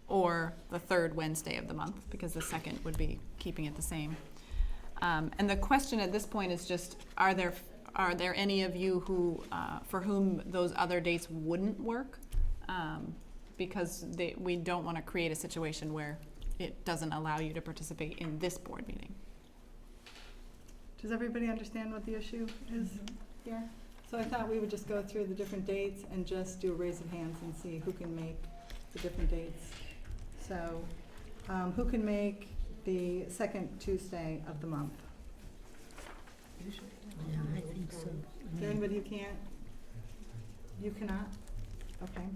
or the third Wednesday of the month, because the second would be keeping it the same. And the question at this point is just, are there any of you who, for whom those other dates wouldn't work? Because we don't want to create a situation where it doesn't allow you to participate in this board meeting. Does everybody understand what the issue is here? So I thought we would just go through the different dates and just do a raise of hands and see who can make the different dates. So who can make the second Tuesday of the month? Yeah, I think so. Is there anybody who can't? You cannot? Okay.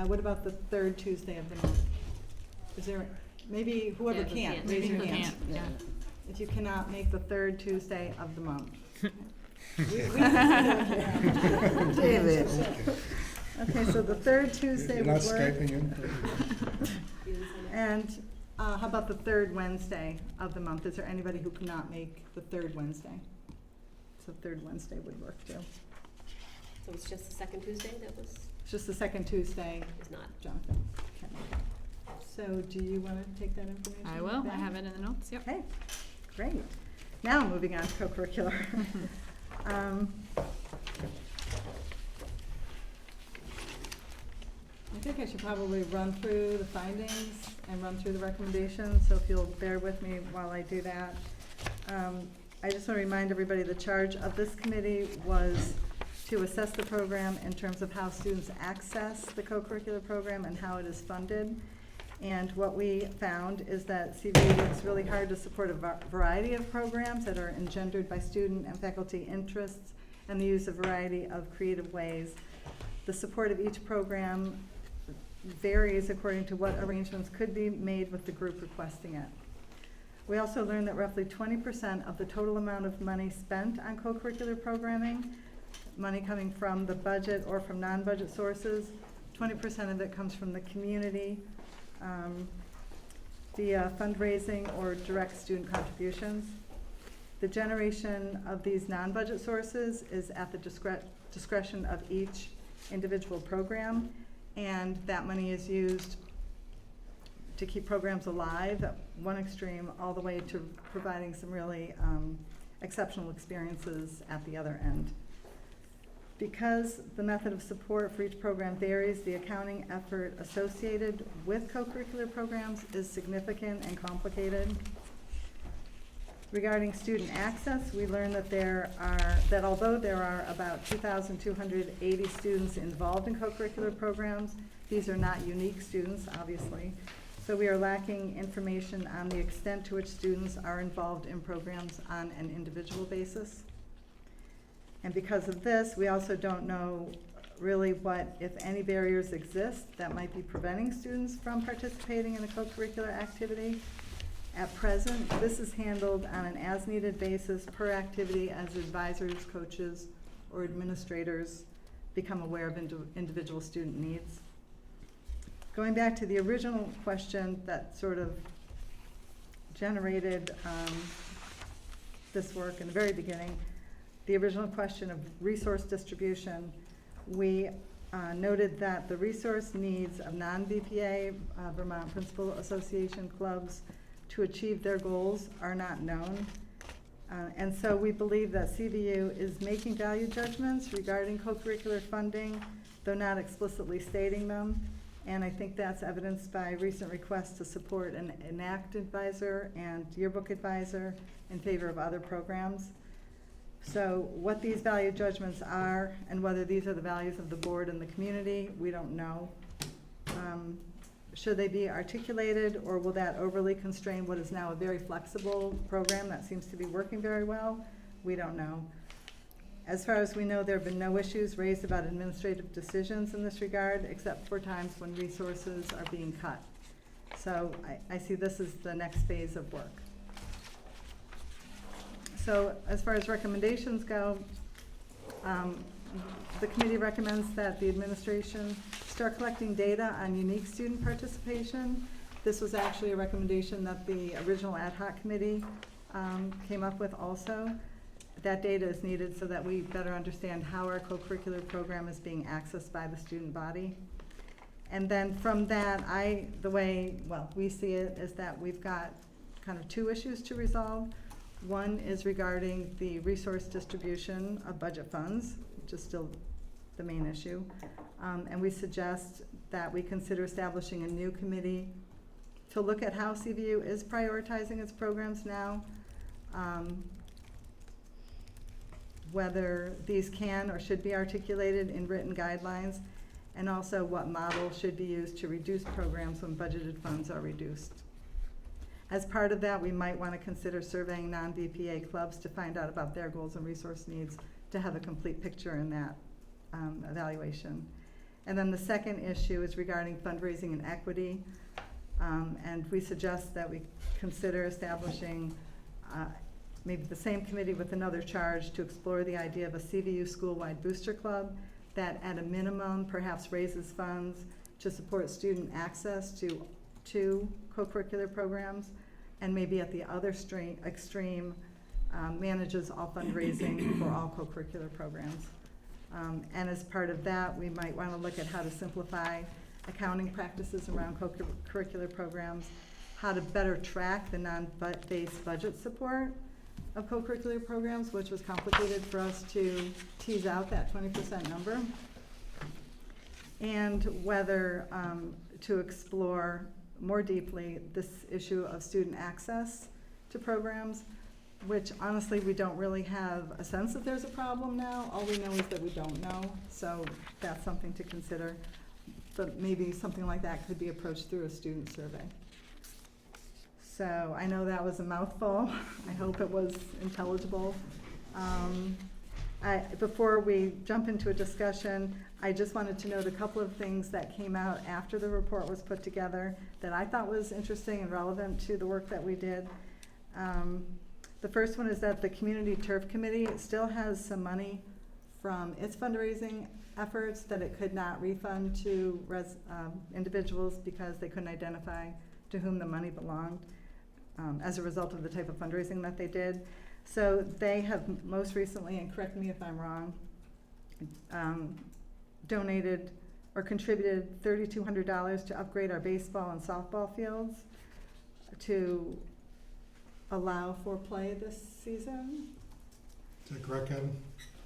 What about the third Tuesday of the month? Is there, maybe whoever can't, raise your hand. Yeah. If you cannot make the third Tuesday of the month. David. Okay, so the third Tuesday You're would not work. Skyping in? And how about the third Wednesday of the month? Is there anybody who cannot make the third Wednesday? So third Wednesday would work too. So it's just the second Tuesday that was? It's just the second Tuesday. Is not. Jonathan. Can't make it. So do you want to take that information? I will. I back? have it in the notes. Yep. Okay, great. Now moving on to co-curricular. I think I should probably run through the findings and run through the recommendations, so if you'll bear with me while I do that. I just want to remind everybody the charge of this committee was to assess the program in terms of how students access the co-curricular program and how it is funded. And what we found is that CVU works really hard to support a variety of programs that are engendered by student and faculty interests and the use of a variety of creative ways. The support of each program varies according to what arrangements could be made with the group requesting it. We also learned that roughly 20% of the total amount of money spent on co-curricular programming, money coming from the budget or from non-budget sources, 20% of it comes from the community via fundraising or direct student contributions. The generation of these non-budget sources is at the discretion of each individual program, and that money is used to keep programs alive at one extreme all the way to providing some really exceptional experiences at the other end. Because the method of support for each program varies, the accounting effort associated with co-curricular programs is significant and complicated. Regarding student access, we learned that although there are about 2,280 students involved in co-curricular programs, these are not unique students, obviously. So we are lacking information on the extent to which students are involved in programs on an individual basis. And because of this, we also don't know really what, if any, barriers exist that might be preventing students from participating in a co-curricular activity. At present, this is handled on an as-needed basis per activity as advisors, coaches, or administrators become aware of individual student needs. Going back to the original question that sort of generated this work in the very beginning, the original question of resource distribution, we noted that the resource needs of non-BPA, Vermont Principal Association clubs, to achieve their goals are not known. And so we believe that CVU is making value judgments regarding co-curricular funding, though not explicitly stating them. And I think that's evidenced by recent requests to support an ENACT advisor and yearbook advisor in favor of other programs. So what these value judgments are and whether these are the values of the board and the community, we don't know. Should they be articulated, or will that overly constrain what is now a very flexible program that seems to be working very well? We don't know. As far as we know, there have been no issues raised about administrative decisions in this regard, except for times when resources are being cut. So I see this as the next phase of work. So as far as recommendations go, the committee recommends that the administration start collecting data on unique student participation. This was actually a recommendation that the original ad hoc committee came up with also. That data is needed so that we better understand how our co-curricular program is being accessed by the student body. And then from that, the way we see it is that we've got kind of two issues to resolve. One is regarding the resource distribution of budget funds, which is still the main issue. And we suggest that we consider establishing a new committee to look at how CVU is prioritizing its programs now, whether these can or should be articulated in written guidelines, and also what model should be used to reduce programs when budgeted funds are reduced. As part of that, we might want to consider surveying non-BPA clubs to find out about their goals and resource needs to have a complete picture in that evaluation. And then the second issue is regarding fundraising and equity. And we suggest that we consider establishing maybe the same committee with another charge to explore the idea of a CVU school-wide booster club that at a minimum perhaps raises funds to support student access to co-curricular programs, and maybe at the other extreme manages all fundraising for all co-curricular programs. And as part of that, we might want to look at how to simplify accounting practices around co-curricular programs, how to better track the non-based budget support of co-curricular programs, which was complicated for us to tease out that 20% number, and whether to explore more deeply this issue of student access to programs, which honestly we don't really have a sense that there's a problem now. All we know is that we don't know, so that's something to consider. But maybe something like that could be approached through a student survey. So I know that was a mouthful. I hope it was intelligible. Before we jump into a discussion, I just wanted to note a couple of things that came out after the report was put together that I thought was interesting and relevant to the work that we did. The first one is that the Community Turf Committee still has some money from its fundraising efforts that it could not refund to individuals because they couldn't identify to whom the money belonged as a result of the type of fundraising that they did. So they have most recently, and correct me if I'm wrong, donated or contributed $3,200 to upgrade our baseball and softball fields to allow for play this season. Is that correct, Kevin?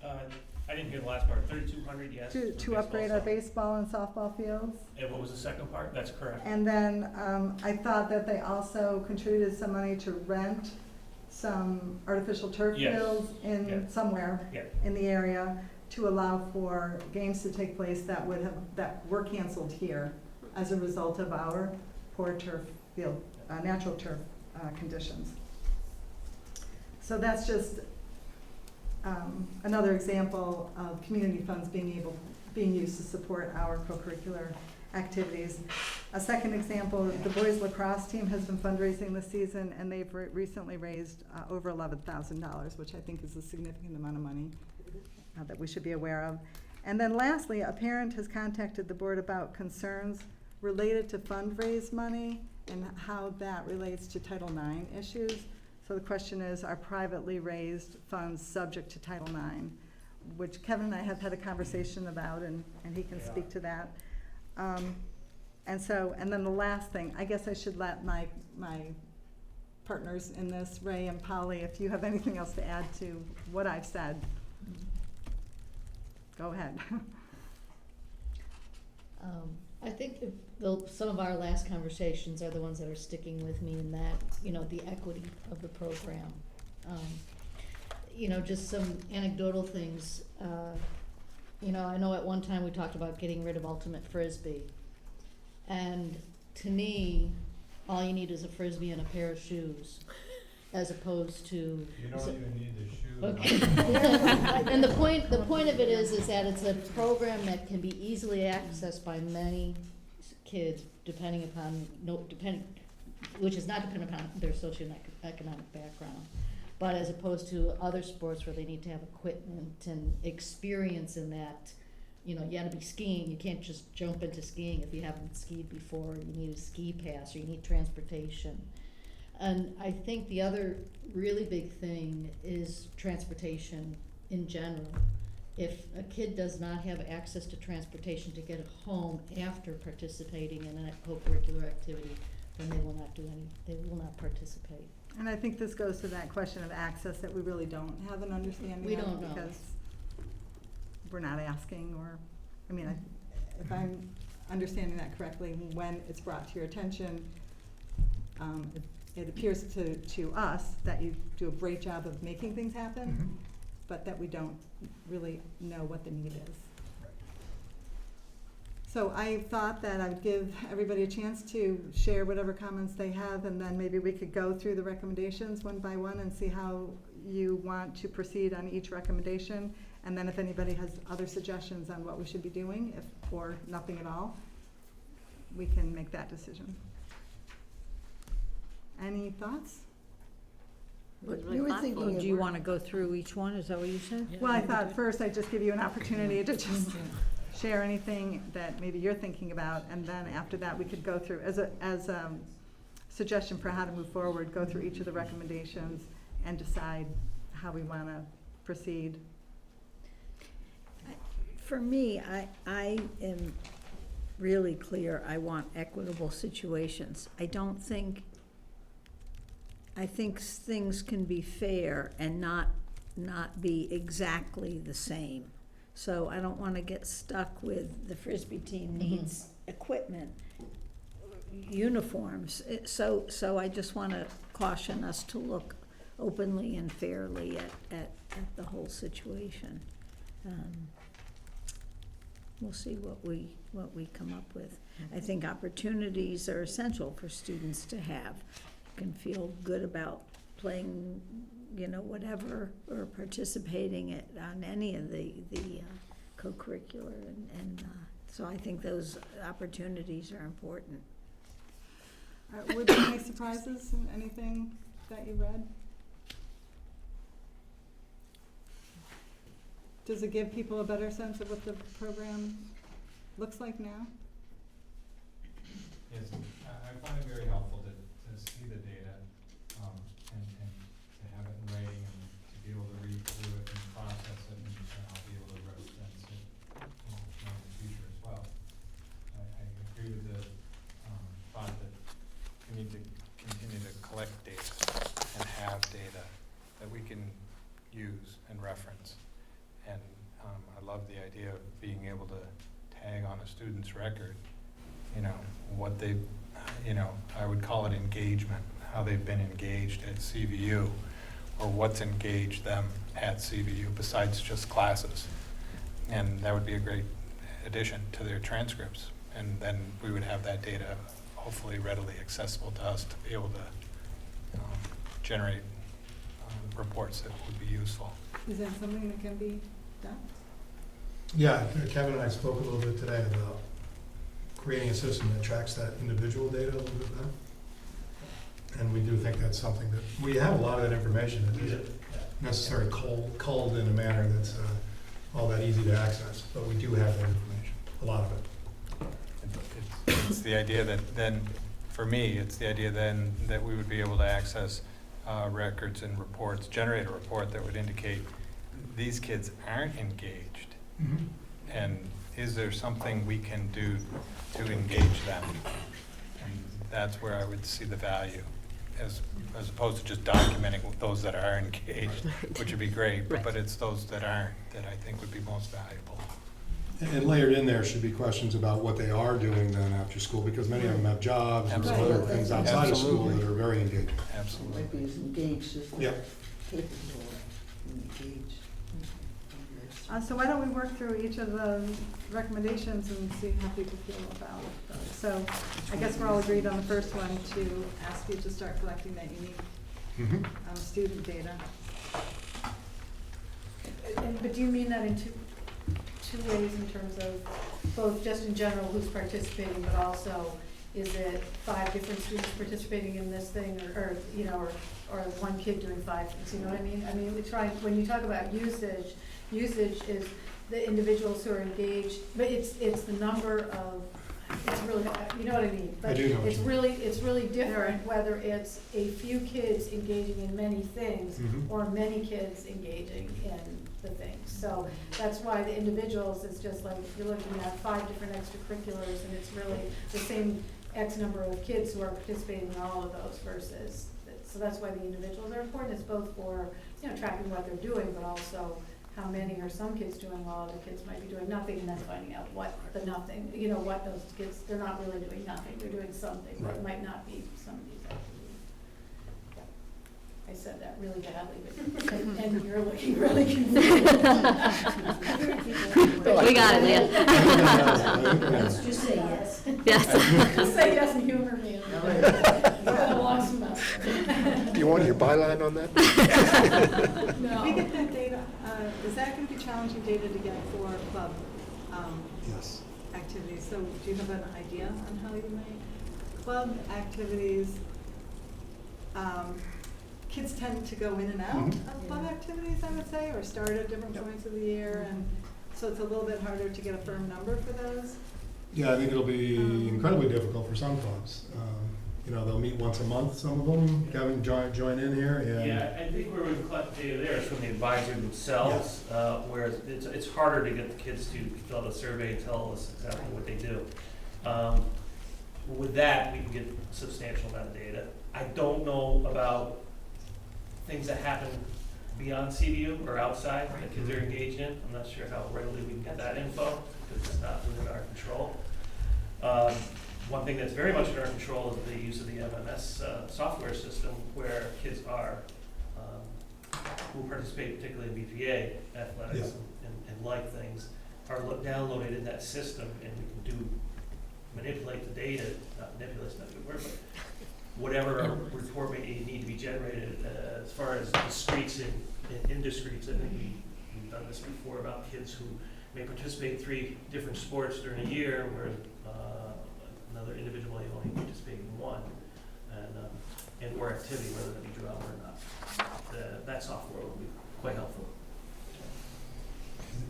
I didn't hear the last part. 3,200, yes. To upgrade our baseball and softball fields. And what was the second part? That's correct. And then I thought that they also contributed some money to rent some artificial turf Yes. fields in somewhere in the area to allow for games to take place that were canceled here as a result of our poor turf field, natural turf conditions. So that's just another example of community funds being used to support our co-curricular activities. A second example, the boys lacrosse team has been fundraising this season, and they've recently raised over $11,000, which I think is a significant amount of money that we should be aware of. And then lastly, a parent has contacted the board about concerns related to fundraise money and how that relates to Title IX issues. So the question is, are privately raised funds subject to Title IX? Which Kevin and I have had a conversation about, and he can speak to that. And then the last thing, I guess I should let my partners in this, Ray and Polly, if you have anything else to add to what I've said, go ahead. I think some of our last conversations are the ones that are sticking with me in that, the equity of the program. Just some anecdotal things. I know at one time we talked about getting rid of ultimate frisbee. And to me, all you need is a frisbee and a pair of shoes, as opposed to. You don't even need the shoes. Okay. And the point of it is that it's a program that can be easily accessed by many kids, which is not dependent upon their socioeconomic background. But as opposed to other sports where they need to have equipment and experience in that, you gotta be skiing, you can't just jump into skiing if you haven't skied before, you need a ski pass or you need transportation. And I think the other really big thing is transportation in general. If a kid does not have access to transportation to get home after participating in a co-curricular activity, then they will not participate. And I think this goes to that question of access that we really don't have an understanding of. We don't know. Because we're not asking, or, if I'm understanding that correctly, when it's brought to your attention, it appears to us that you do a great job of making things happen, but that we don't really know what the need is. So I thought that I would give everybody a chance to share whatever comments they have, and then maybe we could go through the recommendations one by one and see how you want to proceed on each recommendation. And then if anybody has other suggestions on what we should be doing, or nothing at all, we can make that decision. Any thoughts? You were thinking, do you want to go through each one? Is that what you said? Well, I thought first I'd just give you an opportunity to just share anything that maybe you're thinking about, and then after that we could go through, as a suggestion for how to move forward, go through each of the recommendations and decide how we want to proceed. For me, I am really clear, I want equitable situations. I think things can be fair and not be exactly the same. So I don't want to get stuck with the Frisbee team needs equipment, uniforms. So I just want to caution us to look openly and fairly at the whole situation. We'll see what we come up with. I think opportunities are essential for students to have. You can feel good about playing, whatever, or participating on any of the co-curricular, and so I think those opportunities are important. Were there any surprises in anything that you read? Does it give people a better sense of what the program looks like now? Yes, I find it very helpful to see the data, and to have it in writing and to be able to read through it and process it, and I'll be able to reference it in the future as well. I agree with the thought that we need to continue to collect data and have data that we can use and reference. And I love the idea of being able to tag on a student's record, what they, I would call it engagement, how they've been engaged at CVU, or what's engaged them at CVU besides just classes. And that would be a great addition to their transcripts. And then we would have that data hopefully readily accessible to us to be able to generate reports that would be useful. Is that something that can be done? Yeah, Kevin and I spoke a little bit today about creating a system that tracks that individual data a little bit better. And we do think that's something that, we have a lot of that information that isn't necessarily culled in a manner that's all that easy to access, but we do have that information, a lot of it. It's the idea that then, for me, it's the idea then that we would be able to access records and reports, generate a report that would indicate these kids aren't engaged. Mm-hmm. And is there something we can do to engage them? And that's where I would see the value, as opposed to just documenting those that are engaged, which would be great, but it's those that aren't that I think would be most valuable. And layered in there should be questions about what they are doing then after school, because many of them have jobs and other things outside of school that are very engaged. Absolutely. Might be as engaged as Yeah. capable and engaged. So why don't we work through each of the recommendations and see how people feel about those. So I guess we're all agreed on the first one, to ask you to start collecting that unique student data. But do you mean that in two ways, in terms of both just in general who's participating, but also is it 5 different students participating in this thing, or one kid doing 5 things, you know what I mean? I mean, when you talk about usage is the individuals who are engaged, but it's the number of, it's really, you know what I mean? But I do know what it's you mean. it's really different whether it's a few kids engaging in many things or many kids engaging in the things. So that's why the individuals is just like, you're looking at 5 different extracurriculars, and it's really the same X number of kids who are participating in all of those versus, so that's why the individuals are important. It's both for, tracking what they're doing, but also how many are some kids doing while other kids might be doing nothing, and that's finding out what the nothing, what those kids, they're not really doing nothing, they're doing something, but it might not be some of these activities. I said that really badly, but, and you're looking really confused. We got it, Leah. Let's just say yes. Yes. Just say yes and humor me. It's been a long semester. Do you want your byline on that? No. If we get that data, is that going to be challenging data to get for club Yes. activities? So do you have an idea on how you might? Club activities, kids tend to go in and out of club activities, I would say, or start at different points of the year, and so it's a little bit harder to get a firm number for those. Yeah, I think it'll be incredibly difficult for some clubs. They'll meet once a month, some of them. Kevin, join in here. And Yeah, I think where we collect data there is from the advisor themselves, whereas it's harder to get the kids to fill out a survey and tell us exactly what they do. With that, we can get a substantial amount of data. I don't know about things that happen beyond CVU or outside that kids are engaged in. I'm not sure how readily we can get that info because it's not within our control. One thing that's very much in our control is the use of the MMS software system, where kids are who participate particularly in BPA athletics and like things are downloaded in that system, and we can manipulate the data. Not manipulate is not a good word, but whatever report may need to be generated as far as discretes and indiscretes. I think we've done this before about kids who may participate in 3 different sports during a year, where another individual may only participate in one, and or activity, whether that be drama or not. That software will be quite helpful.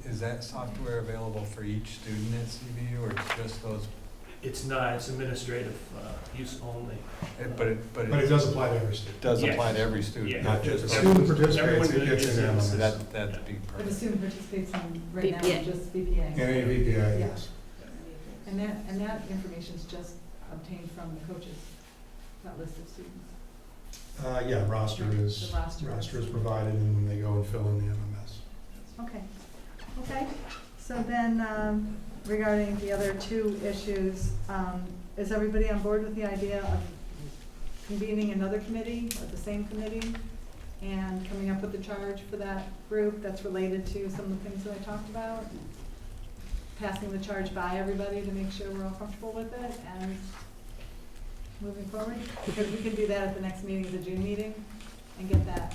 Is that software available for each student at CVU, or just those? It's not. It's administrative use only. But it does apply to every student. Does apply to every student, Yeah. not just If a student participates, it gets in So MMS. that'd be But the perfect. student participates in, right now, BPA. just BPA. In a VPA, Yeah. yes. And that information is just obtained from the coaches, that list of students. Yeah, roster is, The roster. is provided, and when they go and fill in the MMS. Okay. Okay. So then, regarding the other 2 issues, is everybody on board with the idea of convening another committee, or the same committee, and coming up with the charge for that group that's related to some of the things that I talked about? Passing the charge by everybody to make sure we're all comfortable with it and moving forward? Because we can do that at the next meeting, the June meeting, and get that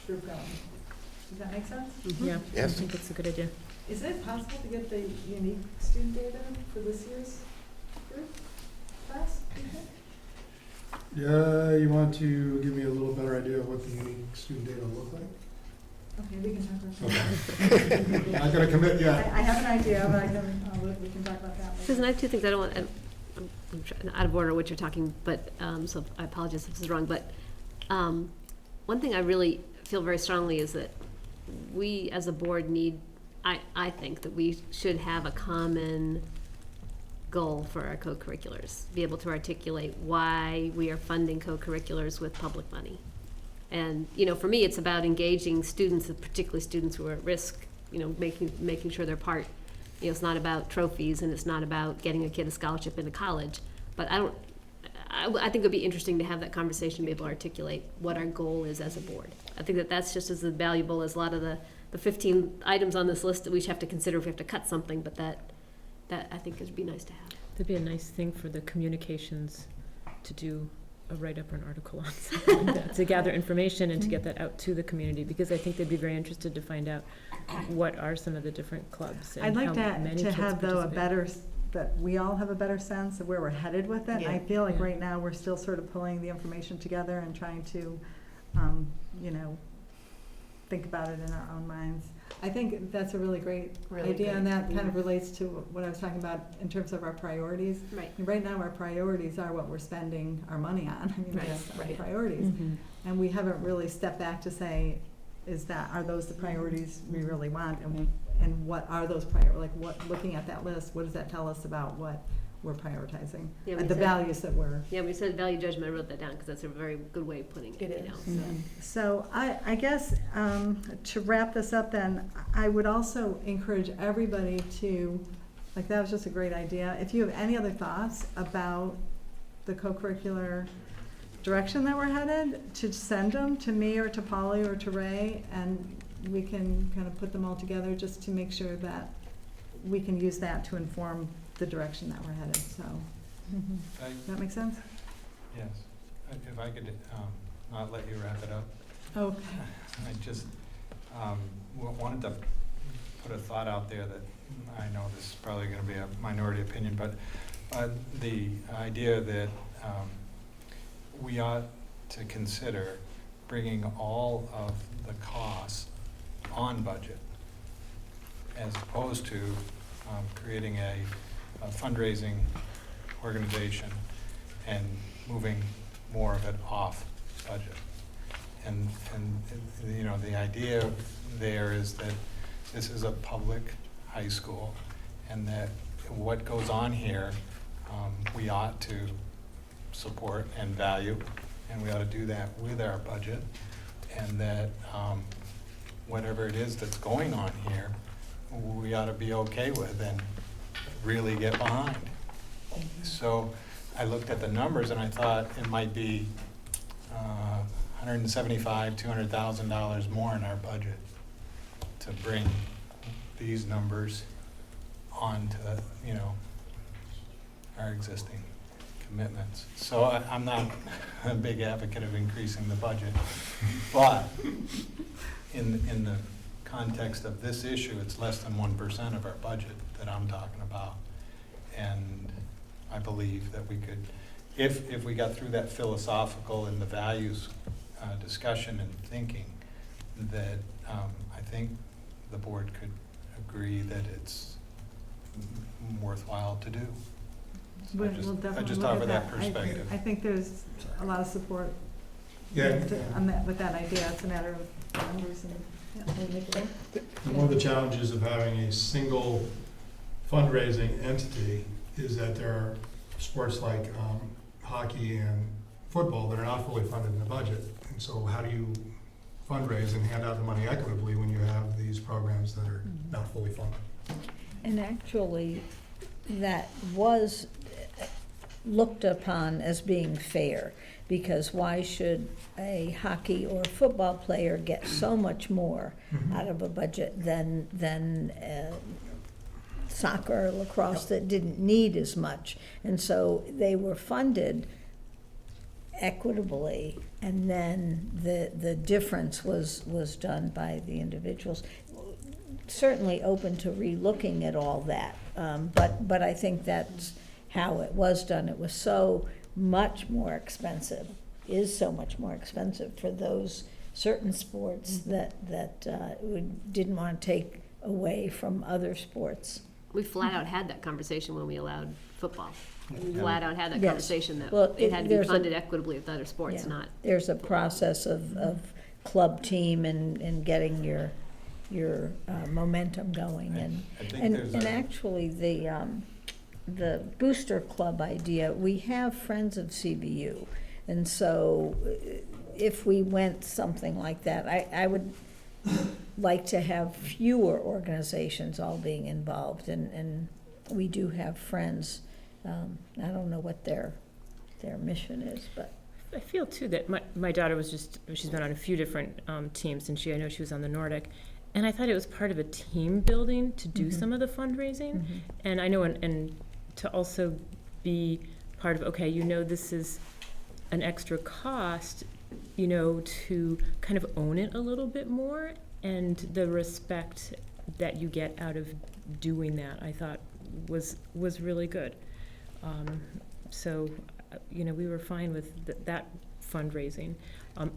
group going. Does that make sense? Yeah, I Yes. think that's a good idea. Is it possible to get the unique student data for this year's group class? do you think? Yeah, you want to give me a little better idea of what the unique student data look like? Okay, we can talk about that. Okay. Not gonna commit yet. I have an idea, but we can talk about that later. Susan, I have 2 things. I don't want, I'm out of order what you're talking, but, so I apologize if this is wrong, but one thing I really feel very strongly is that we as a board need, I think that we should have a common goal for our co-curriculars, be able to articulate why we are funding co-curriculars with public money. And, for me, it's about engaging students, particularly students who are at risk, making sure they're part. It's not about trophies, and it's not about getting a kid a scholarship into college. But I think it'd be interesting to have that conversation, be able to articulate what our goal is as a board. I think that that's just as valuable as a lot of the 15 items on this list that we should have to consider if we have to cut something, but that I think would be nice to have. That'd be a nice thing for the communications to do a write-up or an article on something like that, to gather information and to get that out to the community, because I think they'd be very interested to find out what are some of the different clubs and I'd like how many to kids have, though, participate. that we all have a better sense of where we're headed with it. Yeah. I feel like Yeah. right now, we're still sort of pulling the information together and trying to, think about it in our own minds. I think that's a really great idea, and that kind of relates to what I was talking about in terms of our priorities. Right. Right now, our priorities are what we're spending our money on. I mean, Right, that's our right. priorities. Mhm. And we haven't really stepped back to say, are those the priorities we really want? And what are those looking at that list, what does that tell us about what we're prioritizing? Yeah, And we the said- values that we're. Yeah, we said value judgment, I wrote that down, because that's a very good way of putting it, It you know, is. so. So I guess, to wrap this up then, I would also encourage everybody to, that was just a great idea. If you have any other thoughts about the co-curricular direction that we're headed, to send them to me or to Polly or to Ray, and we can kind of put them all together just to make sure that we can use that to inform the direction that we're headed, so. Does that make sense? Yes. If I could not let you wrap it up. Okay. I just wanted to put a thought out there that I know this is probably going to be a minority opinion, but the idea that we ought to consider bringing all of the costs on budget, as opposed to creating a fundraising organization and moving more of it off budget. And the idea there is that this is a public high school, and that what goes on here, we ought to support and value, and we ought to do that with our budget, and that whatever it is that's going on here, we ought to be okay with and really get behind. So I looked at the numbers and I thought it might be $175,000, $200,000 more in our budget to bring these numbers onto, you know, our existing commitments. So I'm not a big advocate of increasing the budget, but in the context of this issue, it's less than 1% of our budget that I'm talking about. And I believe that we could, if we got through that philosophical and the values discussion and thinking, that I think the board could agree that it's worthwhile to do. So We'll I definitely just look offer at that perspective. I think there's a lot of support Yeah. on that, with that idea. It's a matter of numbers and. And one of the challenges of having a single fundraising entity is that there are sports like hockey and football that are not fully funded in the budget. And so how do you fundraise and hand out the money equitably when you have these programs that are not fully funded? And actually, that was looked upon as being fair, because why should a hockey or football player get so much more out of a budget than soccer or lacrosse that didn't need as much? And so they were funded equitably, and then the difference was done by the individuals. Certainly open to relooking at all that, but I think that's how it was done. It was so much more expensive, is so much more expensive for those certain sports that we didn't want to take away from other sports. We flat out had that conversation when we allowed football. We Yeah. flat out had that Yes. conversation that Well, it had to be there's a- funded equitably with other sports, Yeah. not. There's a process of club team and getting your momentum going, I think and there's and a- actually the booster club idea, we have Friends of CVU, and so if we went something like that, I would like to have fewer organizations all being involved, and we do have Friends. I don't know what their mission is, but. I feel too that my daughter she's been on a few different teams, and I know she was on the Nordic, and I thought it was part of a team building to do some of the fundraising, and I know and to also be part of, okay, this is an extra cost, to kind of own it a little bit more, and the respect that you get out of doing that, I thought was really good. So, we were fine with that fundraising.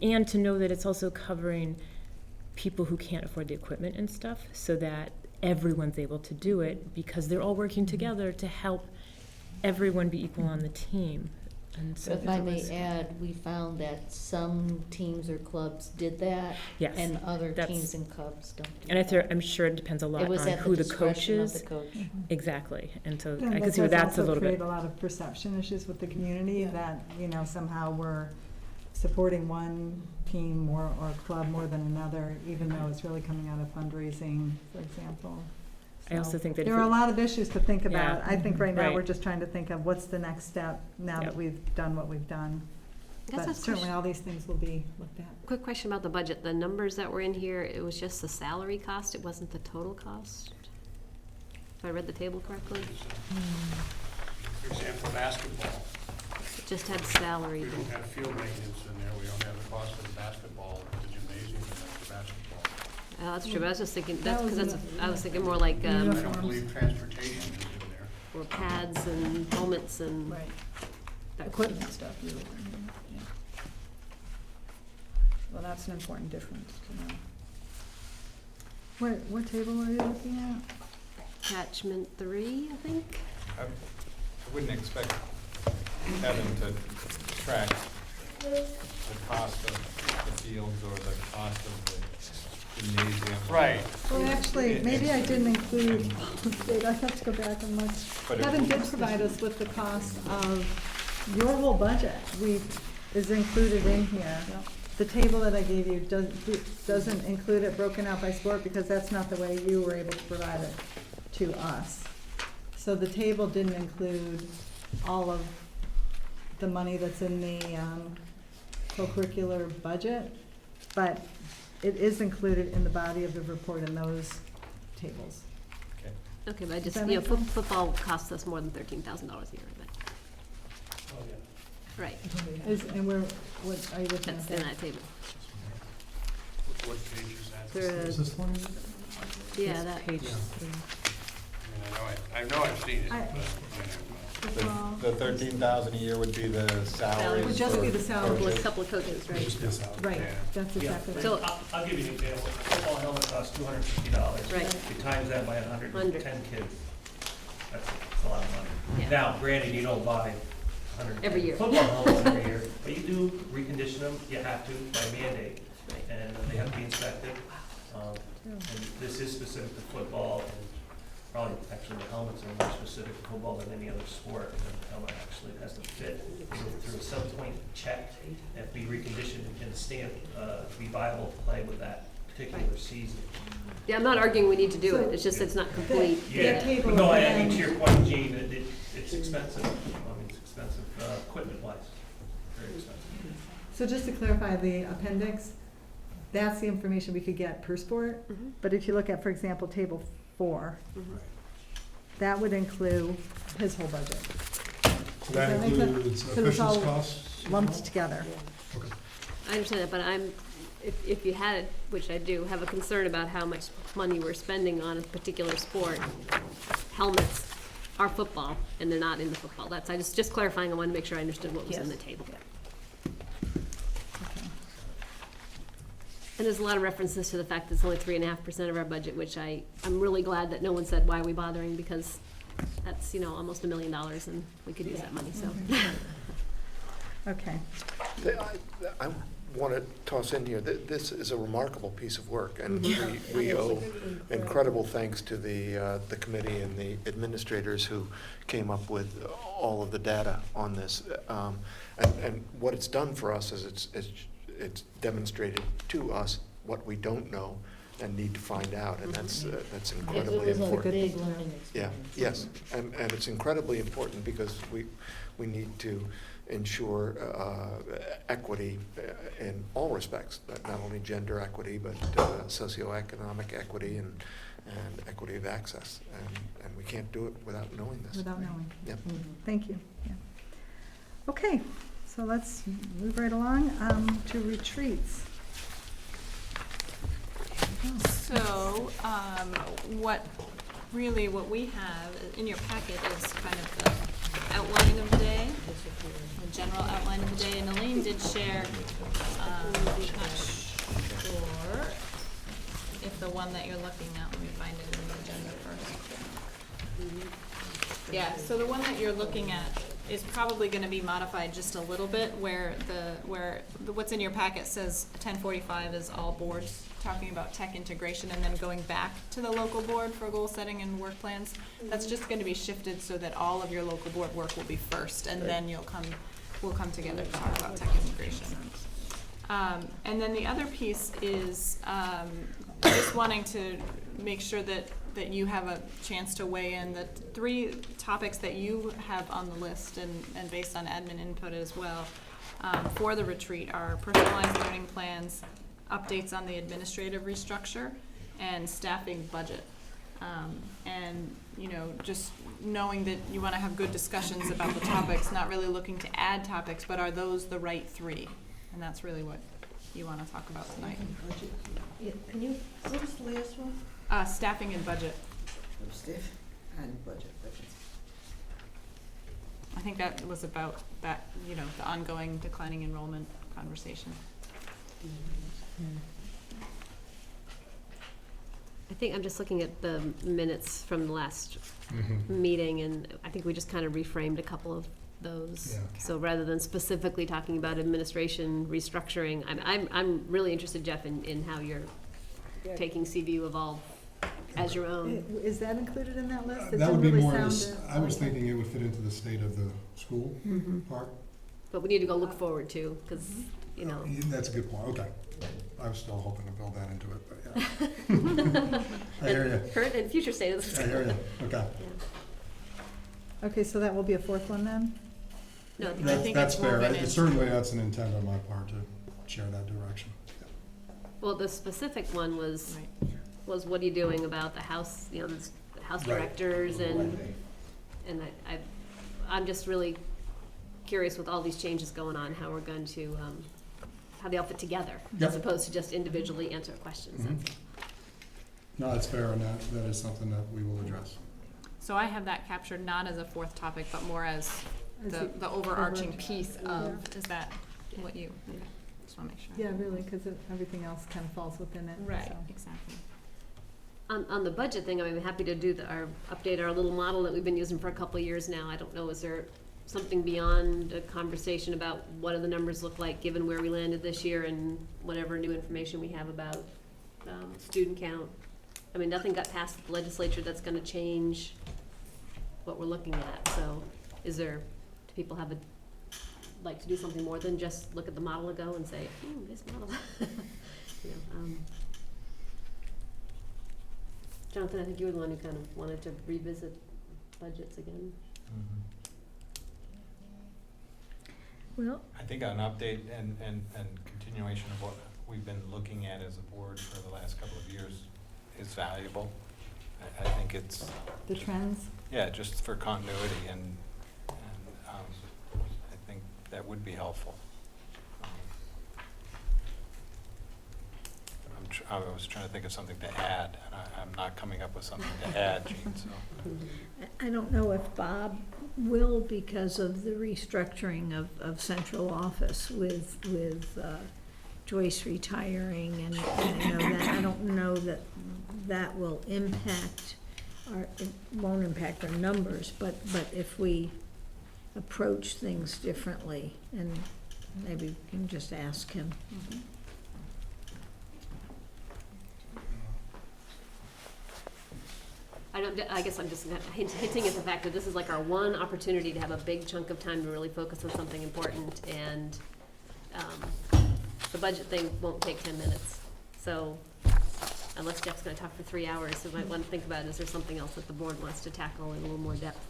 And to know that it's also covering people who can't afford the equipment and stuff, so that everyone's able to do it, because they're all working together to help everyone be equal on the team. And so If I may add, we found that some teams or clubs did that. Yes, And other that's- teams and clubs don't do And that. I'm sure it depends a lot It was on at the who the coach discretion of is. the coach. Exactly, and so And I that can see where does that's a also little bit. create a lot of perception issues with the community that, somehow we're supporting one team or club more than another, even though it's really coming out of fundraising, for example. I also So think that there if are a it- lot of issues to think Yeah. about. I think right now Right. we're just trying to think of what's the next step now that Yep. we've done what we've done. That's But a certainly question. all these things will be looked at. Quick question about the budget. The numbers that were in here, it was just the salary cost, it wasn't the total cost? If I read the table correctly? For example, basketball, It just had salary. we don't have field maintenance in there, we don't have the cost of the basketball, the gymnasium, and the basketball. That's true, but I was just thinking, That was I was thinking more like, I don't believe transportation is in there. or pads and helmets and. Right. that Equipment stuff, yeah. Well, that's an important difference to know. What table are you looking at? Attachment 3, I think. I wouldn't expect having to track the cost of the fields or the cost of the gymnasium. Right. Well, actually, maybe I didn't include, wait, I have to go back and look. But it Kevin did was- provide us with the cost of your whole budget. Is included in here. The table that I gave you doesn't include it broken out by sport because that's not the way you were able to provide it to us. So the table didn't include all of the money that's in the co-curricular budget, but it is included in the body of the report in those tables. Okay, but I Does just, that you know, make sense? football costs us more than $13,000 a year, but, Oh, yeah. right, And what are you looking that's at in there? that table. What page is that? The- Is this one? Yeah, that. Page Yeah. three. I know I've seen it, I- but, Well, The 13,000 a year would be the salaries. Would just be the for salary. Couple coaches. of, couple of coaches, right? Right, that's exactly right. So- I'll give you an example. Football helmet costs $250. Right. You times that by 110 kids. That's a lot of money. Yeah. Now, granted, you don't buy 100 Every year. football helmets every year, but you do recondition them. You have to by mandate, Right. and they have to be inspected. And this is specific to football, and probably actually the helmets are more specific to football than any other sport. And the helmet actually has to fit through a some-point check and be reconditioned and stamped to be viable to play with that particular season. Yeah, I'm not arguing we need to do So- it, it's just it's not complete. Yeah, table no, I again- mean, to your point, Gene, it's expensive. I mean, it's expensive equipment-wise, very expensive. So just to clarify, the appendix, that's the information we could get per sport. Mhm. But if you look at, for example, table 4, Mhm. that would include his whole budget. So that Does make sense? includes So it's officials' all costs? lumped together. Okay. I understand that, but if you had, which I do, have a concern about how much money we're spending on a particular sport, helmets are football, and they're not in the football. That's, I just clarifying, I wanted to make sure I understood what was in Yes. the table. And there's a lot of references to the fact that it's only 3.5% of our budget, which I'm really glad that no one said, why are we bothering? Because that's, you know, almost $1 million, and we could use that money, so. Okay. I want to toss in here, this is a remarkable piece of work, and Mhm. we owe incredible thanks to the committee and the administrators who came up with all of the data on this. And what it's done for us is it's demonstrated to us what we don't know and need to find out, and that's incredibly It was a important. big learning Yeah, experience. yes, and it's incredibly important because we need to ensure equity in all respects, not only gender equity, but socioeconomic equity and equity of access. And we can't do it without knowing this. Without knowing. Yeah. Thank you. Yeah. Okay, so let's move right along to retreats. So, what we have in your packet is kind of the outline of the day, the general outline of the day, and Elaine did share, I'm not sure if the one that you're looking at, let me find it in the agenda first. Yeah, so the one that you're looking at is probably gonna be modified just a little bit, where what's in your packet says 1045 is all boards talking about tech integration, and then going back to the local board for goal setting and work plans. That's just gonna be shifted so that all of your local board work will be first, and then we'll come together to talk about tech integration. And then the other piece is just wanting to make sure that you have a chance to weigh in. The 3 topics that you have on the list, and based on admin input as well, for the retreat are personalized learning plans, updates on the administrative restructure, and staffing budget. And, you know, just knowing that you want to have good discussions about the topics, not really looking to add topics, but are those the right 3? And that's really what you want to talk about tonight. Yeah, can you, what was the last one? Staffing and budget. Staff and budget. I think that was about that, you know, the ongoing declining enrollment conversation. I think I'm just looking at the minutes from the last meeting, and I think we just kind of reframed a couple of those. Yeah. So rather than specifically talking about administration restructuring, I'm really interested, Jeff, in how you're taking CVU Evolve as your own. Is that included in that list? It That would didn't be really more, of sound a s- I was thinking it would fit into the state of the school part. But we need to go look forward to, because, you know. That's a good point, okay. I was still hoping to build that into it, but yeah. I hear you. Current and future state of the I school. hear you, okay. Okay, so that will be a fourth one then? No, That's fair. Certainly, that's an intent on my part to share that direction. well, the specific one was what are you doing about the house, you know, the house Right. directors and I'm just really curious with all these changes going on, how we're going to, how they all fit together, Yep. as opposed to just individually answer questions. Mhm. No, that's fair, and that is something that we will address. So I have that captured not as a fourth topic, but more as the overarching piece of, is that what you, okay, just wanna make sure. Yeah, really, because everything else kind of falls within it. Right, so. exactly. On the budget thing, I'm happy to do update our little model that we've been using for a couple of years now. I don't know, is there something beyond a conversation about what do the numbers look like, given where we landed this year and whatever new information we have about student count? I mean, nothing got passed the legislature that's gonna change what we're looking at, so do people like to do something more than just look at the model and go and say, this model? You know, Jonathan, I think you were the one who kind of wanted to revisit budgets again. Well, I think an update and continuation of what we've been looking at as a board for the last couple of years is valuable. I think it's. the trends? Yeah, just for continuity and I think that would be helpful. I was trying to think of something to add, and I'm not coming up with something to add, Jean, so. I don't know if Bob will because of the restructuring of central office with Joyce retiring and that, I don't know that will impact it won't impact our numbers, but if we approach things differently, and maybe we can just ask him. I guess I'm just hinting at the fact that this is like our one opportunity to have a big chunk of time to really focus on something important, and the budget thing won't take 10 minutes. So unless Jeff's gonna talk for 3 hours, we might wanna think about, is there something else that the board wants to tackle in a little more depth?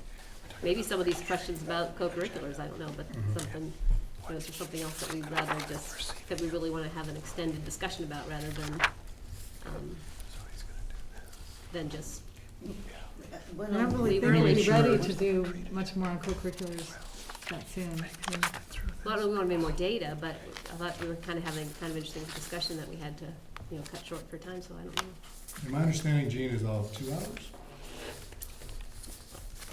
Maybe some of these questions about co-curriculars, I don't know, but something, is there something else that we'd rather that we really wanna have an extended discussion about rather than just. I don't really think we'd be ready to do much more on co-curriculars that soon. Well, I don't want to be more data, but I thought we were kind of having kind of interesting discussion that we had to, cut short for time, so I don't know. And my understanding, Jean, is all of 2 hours?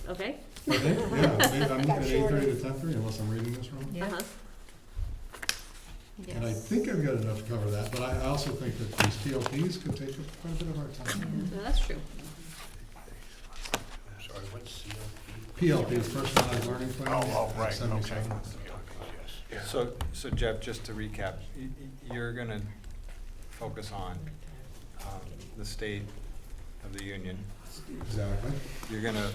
Okay. I think, yeah, I'm looking at 8:30 to 10:30 unless I'm reading this wrong. Uh-huh. And I think I've got enough to cover that, but I also think that these PLPs could take up quite a bit of our time. No, that's true. Sorry, what's PLP is personalized learning plan. Oh, right, 77. okay. So Jeff, just to recap, you're gonna focus on the state of the union. Exactly. You're gonna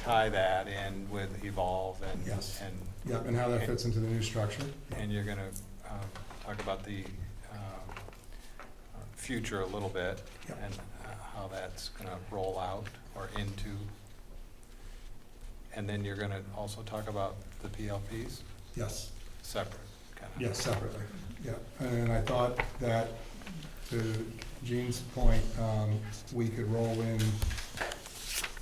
tie that in with Evolve and. Yes. And. Yep, and how that fits into the new structure. And you're gonna talk about the future a little bit. Yep. And how that's gonna roll out or into. And then you're gonna also talk about the PLPs? Yes. Separate, kind of. Yes, separately, yeah. And I thought that, to Jean's point, we could roll in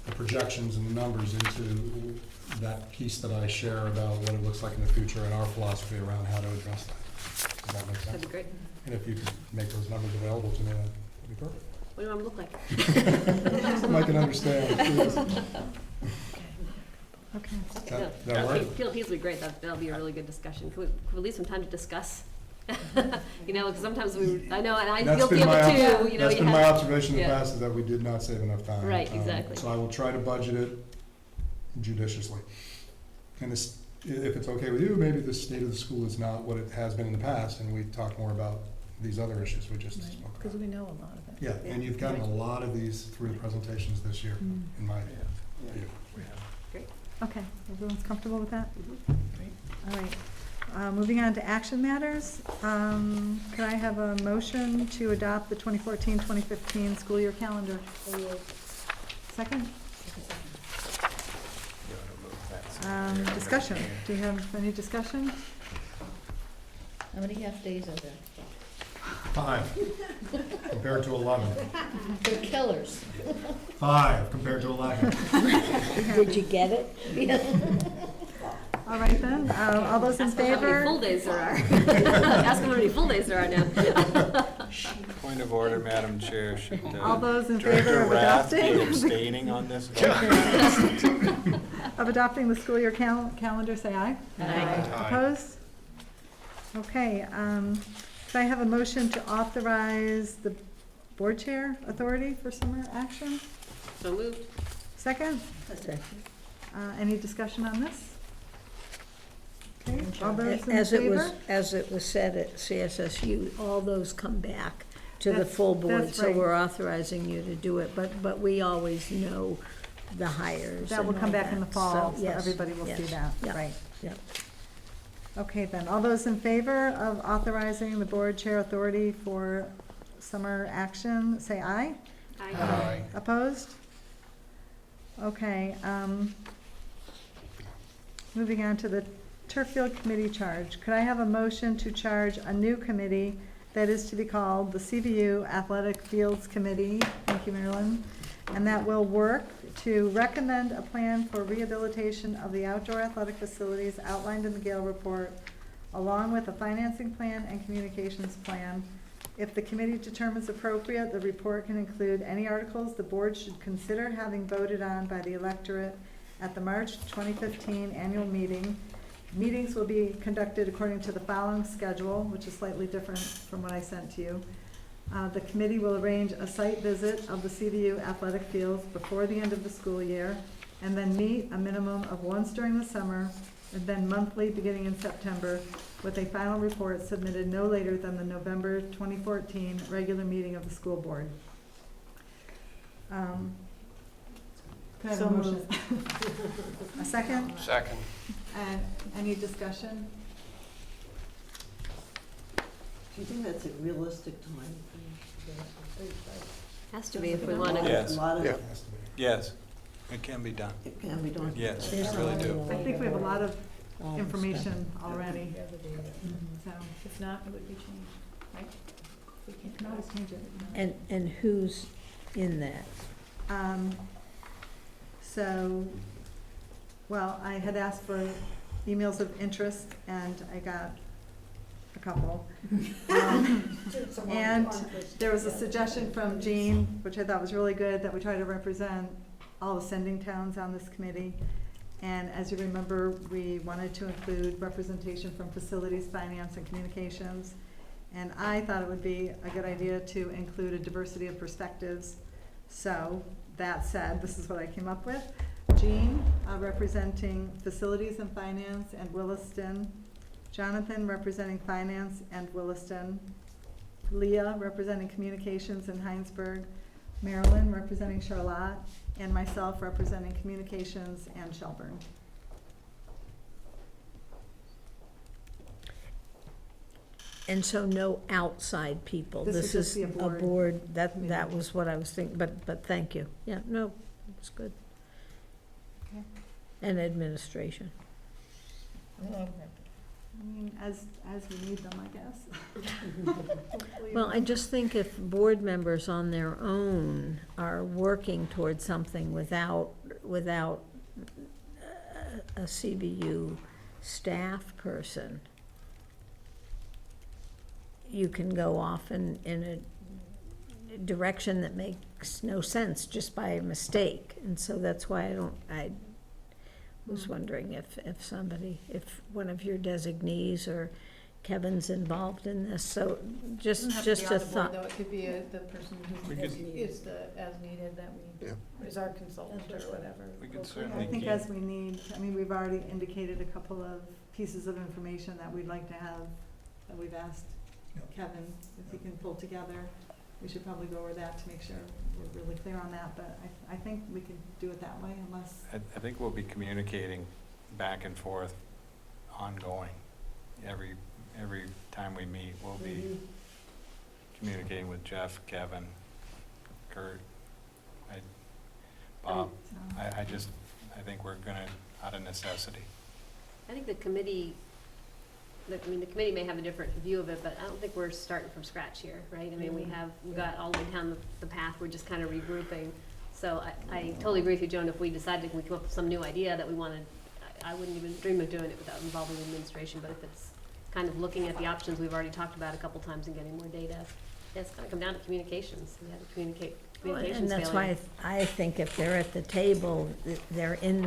the projections and the numbers into that piece that I share about what it looks like in the future and our philosophy around how to address that. Does that make sense? That'd be great. And if you could make those numbers available to me, that'd be perfect. What do I look like? Something I can understand, please. Okay. That work? PLPs would be great. That'll be a really good discussion. Could we leave some time to discuss? Because sometimes I know, and I feel too. That's been my observation in the past, is that we did not save enough time. Right, exactly. So I will try to budget it judiciously. And if it's okay with you, maybe the state of the school is not what it has been in the past, and we talk more about these other issues we just spoke about. Because we know a lot of it. Yeah, and you've gotten a lot of these through the presentations this year, in my view. Great. Okay, everyone's comfortable with that? All right. Moving on to action matters. Could I have a motion to adopt the 2014-2015 school year calendar? Second? Discussion. Do you have any discussion? How many half days are there? 5 compared to 11. They're killers. 5 compared to 11. Did you get it? All right then, all those in Ask them how many favor? full days there are. Ask them how many full days there are now. Point of order, Madam Chair, should All those in Director favor of Rath be adopting? abstaining on this? Of adopting the school year calendar, say aye. Aye. Opposed? Okay, could I have a motion to authorize the board chair authority for summer action? So moved. Second? Any discussion on this? Okay, all those in As it was, favor? as it was said at CSSU, all those come back to the That's- full board, that's so right. we're authorizing you to do it, but we always know the hires. That will and come all back in the that. fall, so yes, everybody will see yes, that, yeah, right? yeah. Okay then, all those in favor of authorizing the board chair authority for summer action, say aye. Aye. Opposed? Okay, moving on to the turf field committee charge. Could I have a motion to charge a new committee that is to be called the CVU Athletic Fields Committee? Thank you, Marilyn. And that will work to recommend a plan for rehabilitation of the outdoor athletic facilities outlined in the Gale report, along with a financing plan and communications plan. If the committee determines appropriate, the report can include any articles the board should consider having voted on by the electorate at the March 2015 annual meeting. Meetings will be conducted according to the following schedule, which is slightly different from what I sent to you. The committee will arrange a site visit of the CVU athletic fields before the end of the school year, and then meet a minimum of once during the summer, and then monthly beginning in September, with a final report submitted no later than the November 2014 regular meeting of the school board. Can I have a So motion? A second? Second. And any discussion? Do you think that's a realistic time? Has to be if we want to. Yes. A lot of, Yeah. Yes, it can be done. it can be done. Yes, There's I really a do. lot I of- think we have a lot of all the information already, so. If not, it would be changed, right? We You can't can always change it. And who's in that? So, well, I had asked for emails of interest, and I got a couple. And there was a suggestion from Jean, which I thought was really good, that we try to represent all the sending towns on this committee. And as you remember, we wanted to include representation from facilities, finance, and communications. And I thought it would be a good idea to include a diversity of perspectives. So, that said, this is what I came up with. Jean, representing facilities and finance and Williston. Jonathan, representing finance and Williston. Leah, representing communications in Heinsberg. Marilyn, representing Charlotte. And myself, representing communications and Shelburne. And so no outside people. This would This just is be a a board board, that meeting. was what I was thinking, but thank you. Yeah, no, it's good. Okay. And administration. I mean, as we need them, I guess. Well, I just think if board members on their own are working towards something without a CVU staff person, you can go off in a direction that makes no sense just by a mistake. And so that's why I was wondering if one of your designees or Kevin's involved in this, so just a thought. Though it could be the person who is as needed that we, is our consultant or whatever. We could I certainly think keep, as we need, I mean, we've already indicated a couple of pieces of information that we'd like to have, that we've asked Kevin, if he can pull together. We should probably go over that to make sure we're really clear on that, but I think we can do it that way unless, I think we'll be communicating back and forth ongoing. Every time we meet, we'll be communicating with Jeff, Kevin, Kurt, Bob. I think we're gonna, out of necessity. I think the committee may have a different view of it, but I don't think we're starting from scratch here, right? I mean, we've got all the way down the path, we're just kind of regrouping. So I totally agree with you, Joan, if we decided we come up with some new idea that we wanted, I wouldn't even dream of doing it without involving the administration, but if it's kind of looking at the options we've already talked about a couple times and getting more data, it's gonna come down to communications. We have to communications And that's why I think if they're at the table, they're in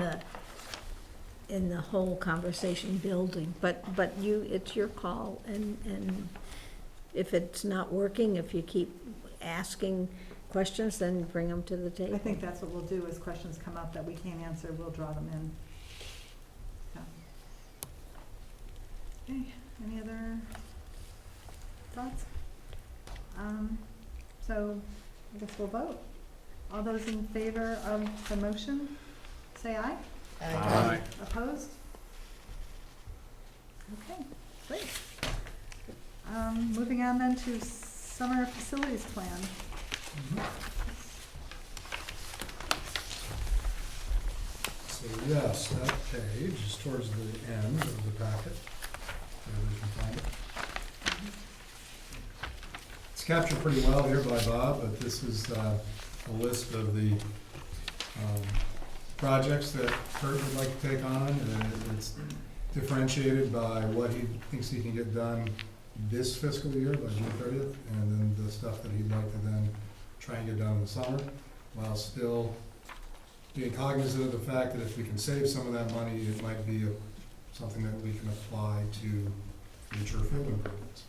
the whole conversation building, but it's your call, and if it's not working, if you keep asking questions, then bring them to the table. I think that's what we'll do, as questions come up that we can't answer, we'll draw them in. Okay, any other thoughts? So I guess we'll vote. All those in favor of the motion, say aye. Aye. Opposed? Okay, great. Moving on then to summer facilities plan. So yes, that page is towards the end of the packet. Everybody can find it. It's captured pretty well here by Bob, but this is a list of the projects that Kurt would like to take on, and it's differentiated by what he thinks he can get done this fiscal year by June 30th, and then the stuff that he'd like to then try and get done in the summer, while still being cognizant of the fact that if we can save some of that money, it might be something that we can apply to future field improvements.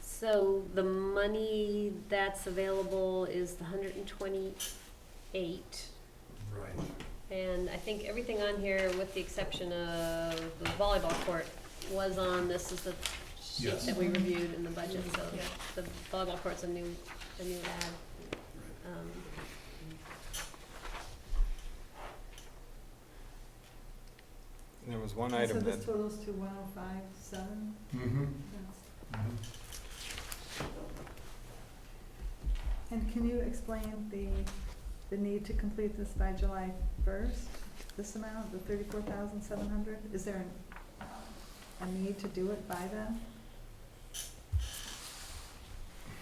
So the money that's available is the 128. Right. And I think everything on here, with the exception of the volleyball court, was on, this is the sheet Yes. that we reviewed in the budget, so the volleyball court's a new ad. There was one So item this that, totals to 105.7? And can you explain the need to complete this by July 1st? This amount, the 34,700? Is there a need to do it by then?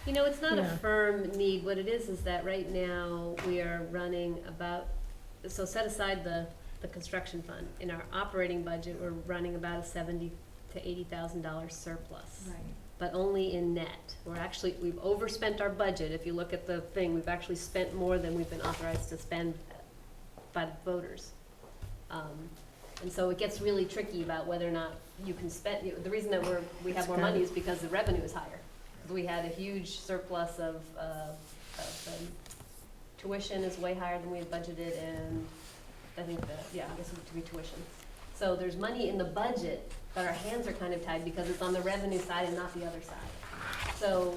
You know, it's not a Yeah. firm need. What it is that right now we are running so set aside the construction fund. In our operating budget, we're running about a $70,000 to $80,000 surplus. Right. But only in net. We've overspent our budget. If you look at the thing, we've actually spent more than we've been authorized to spend by the voters. And so it gets really tricky about whether or not you can spend, the reason that we have more money is because the revenue is higher. We had a huge surplus of tuition is way higher than we had budgeted, and I think I guess it would be tuition. So there's money in the budget, but our hands are kind of tied because it's on the revenue side and not the other side. So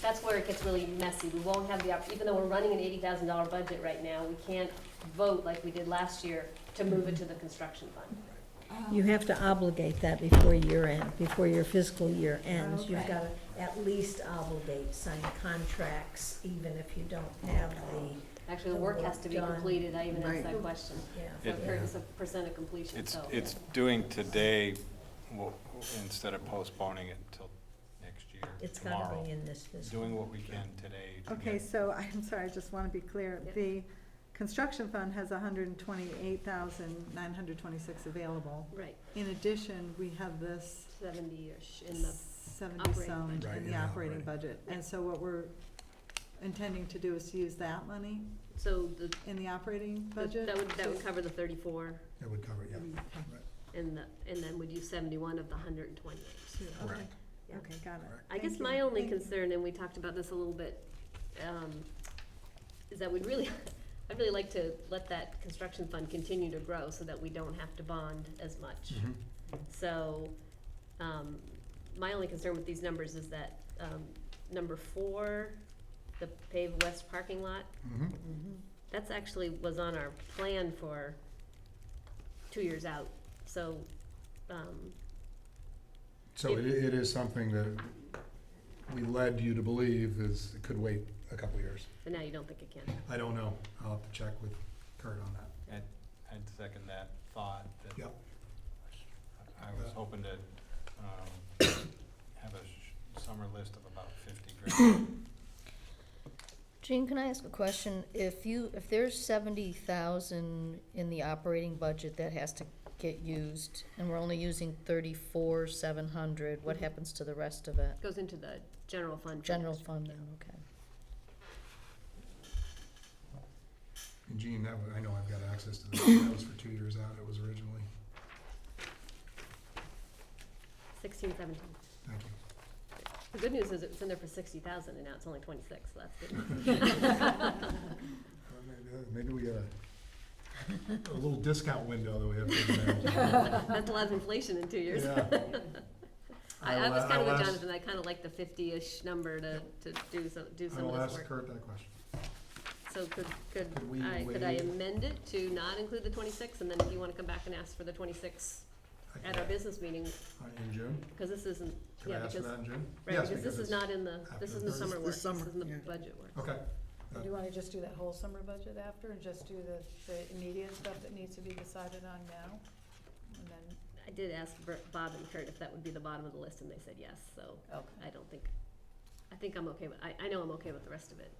that's where it gets really messy. We won't have even though we're running an $80,000 budget right now, we can't vote like we did last year to move it to the construction fund. You have to obligate that before year end, before your fiscal year ends. You've Okay. got to at least obligate, sign contracts, even if you don't have the. Actually, the work has to be done. completed. I even asked Right. that question. Yeah. So it's a percent of completion, so. it's doing today, instead of postponing it until next year, It's got to tomorrow. be in this fiscal. Doing what we can today. to Okay, get- so I'm sorry, I just want to be clear. Yep. The construction fund has 128,926 available. Right, In addition, we have this 70-ish in the 70 operating some budget. Right, in in the the operating operating. budget. And so what we're intending to do is to use that money So in the operating budget? that would cover the 34, That would cover it, yeah. and then would use 71 of the 128. Okay, Correct. okay, got it. I guess Thank my you. only Thank you. concern, and we talked about this a little bit, is that we'd really, I'd really like to let that construction fund continue to grow so that we don't have to bond as much. So, my only concern with these numbers is that, number 4, the paved west parking lot, that's actually was on our plan for 2 years out, so, So it is something that we led you to believe is, it could wait a couple of years. but now you don't think it can. I don't know. I'll have to check with Kurt on that. I'd second that thought, that Yep. I was hoping to have a summer list of about 50 grand. Jean, can I ask a question? If there's 70,000 in the operating budget that has to get used, and we're only using 34,700, what happens to the rest of it? Goes into the general fund. General fund then, okay. And Gene, I know I've got access to that. That was for 2 years out. It was originally. 16, 17. Thank you. The good news is it's in there for 60,000 and now it's only 26, so that's good. Maybe we got a little discount window that we have to manage. That's a lot of inflation in 2 years. Yeah. I was kind of with I'll ask- Jonathan, I kind of like the 50-ish number to do some of this I'll ask work. Kurt that question. So could we I waive- amend it to not include the 26, and then if you want to come back and ask for the 26 at our business meeting, In June? because this isn't, Could I yeah, ask for because, that in June? right, Yes, because this is it's not in the, after this the isn't the first- summer work, this summer, is in the yeah. budget work. Okay. Do you wanna just do that whole summer budget after, and just do the immediate stuff that needs to be decided on now? And then, I did ask Bob and Kurt if that would be the bottom of the list, and they said yes, so okay. I think I'm okay with, I know I'm okay with the rest of it.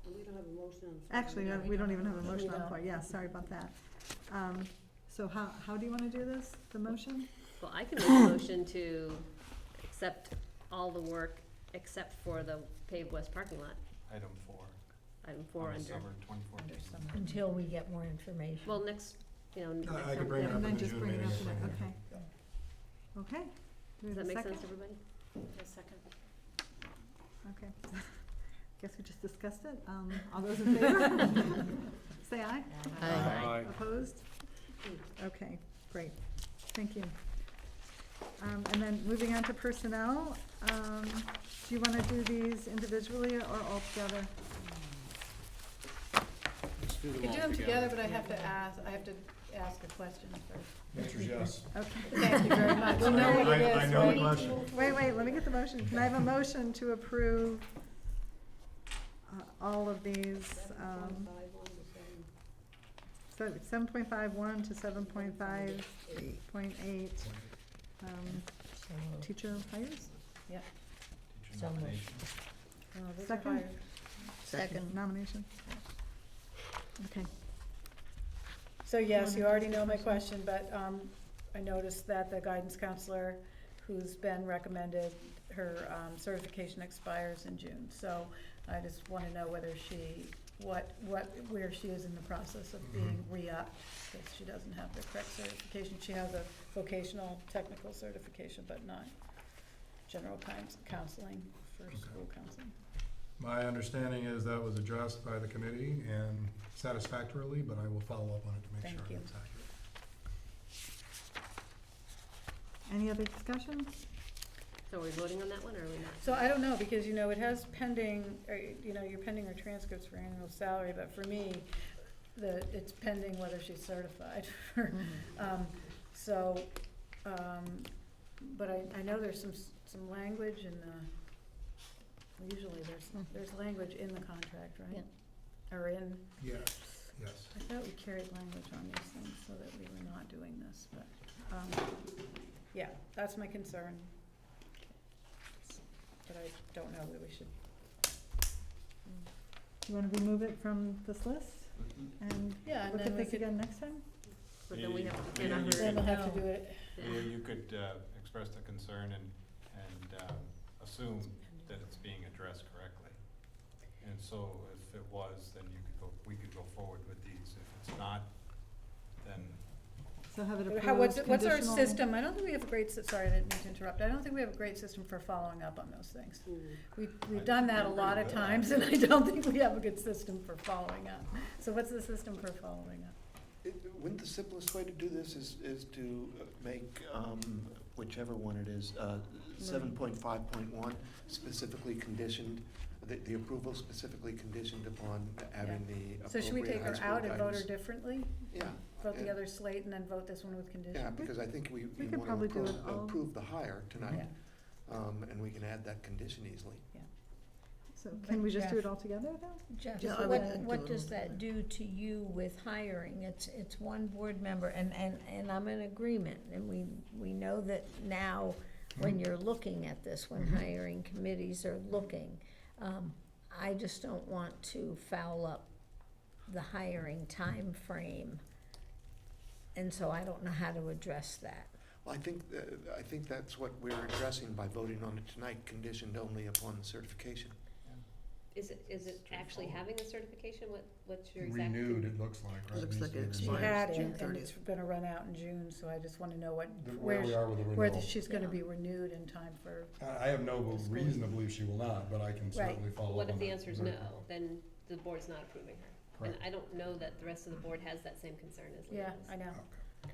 We don't have a motion. Actually, we don't even have a motion We on the don't. floor. Yeah, sorry about that. So how do you want to do this, the motion? Well, I can make a motion to accept all the work except for the paved west parking lot, Item 4. item 4 on the under. Summer 2014. Until we get more information. Well, next, next I could time, bring it yeah. up And then in the just June bring it meeting. up if to we that, need okay. to. Okay. Do we Does have that a make second? sense to everybody? A second. Okay. Guess we just discussed it. All those in favor? Say aye. Aye. Opposed? Okay, great. Thank you. And then moving on to personnel, do you want to do these individually or all together? do You them can all do them together, together. but I have to ask a question first. Answer's yes. Okay. Thank you very much. You know what it is, I know the right? question. Wait, let me get the motion. Can I have a motion to approve all of these, so 7.51 to 7.5.8, teacher hires? Yep. Teacher So moved. nomination. Those are Second? hired. Second nomination? Okay. So yes, you already know my question, but I noticed that the guidance counselor who's been recommended, her certification expires in June. So I just want to know whether where she is in the process of being re-upped, because she doesn't have the correct certification. She has a vocational technical certification, but not general counseling for school counseling. My understanding is that was addressed by the committee and satisfactorily, but I will follow up on it to make Thank sure you. it's accurate. Any other discussion? So are we voting on that one, or are we not? So I don't know, because, it has pending, you're pending her transcripts for annual salary, but for me, it's pending whether she's certified. But I know there's some language in the, usually there's language in the contract, right? Yeah. Or in, Yes. I thought we carried language on these things so that we were not doing this, but, yeah, that's my concern. But I don't know whether we should. You want to remove it from this list? And Yeah, and look then at we this could- again next time? But then we have, Yeah, then you Then we'll could- have to do it. You could express the concern and assume that it's being addressed correctly. And so if it was, then we could go forward with these. If it's not, then So have it approved, What's our conditional- system? I don't think we have a great, sorry, I didn't mean to interrupt. I don't think we have a great system for following up on those things. We've done that a lot of times, and I don't think we have a good system for following up. So what's the system for following up? Wouldn't the simplest way to do this is to make whichever one it is, 7.5.1 specifically conditioned, the approval specifically conditioned upon having the So should we take appropriate high her out school and vote her guidance. differently? Yeah. Vote the Yeah. other slate and then vote this one with condition? Yeah, because I think we could want probably to do it all. approve the hire tonight, and we can add that condition easily. So can we just do it all together though? Jeff, Yeah, I would do what it does all that do to you with hiring? It's one board member, and I'm in agreement, and we know that now, when you're looking at this, when hiring committees are looking, I just don't want to foul up the hiring time frame, and so I don't know how to address that. Well, I think that's what we're addressing by voting on it tonight, conditioned only upon the certification. Is it actually having the certification? What's your exact? Renewed, it looks like, right? Looks like it She expires had June it, and it's 30th. gonna run out in June, so I just wanna know Where where we are with the where renewal. she's gonna be renewed in time for. I have no reason to believe she will not, but I can certainly follow up on What that. if the answer is very no? Then the board's not approving her. And Correct. I don't know that the rest of the board has that same concern as Leah Yeah, does. I know.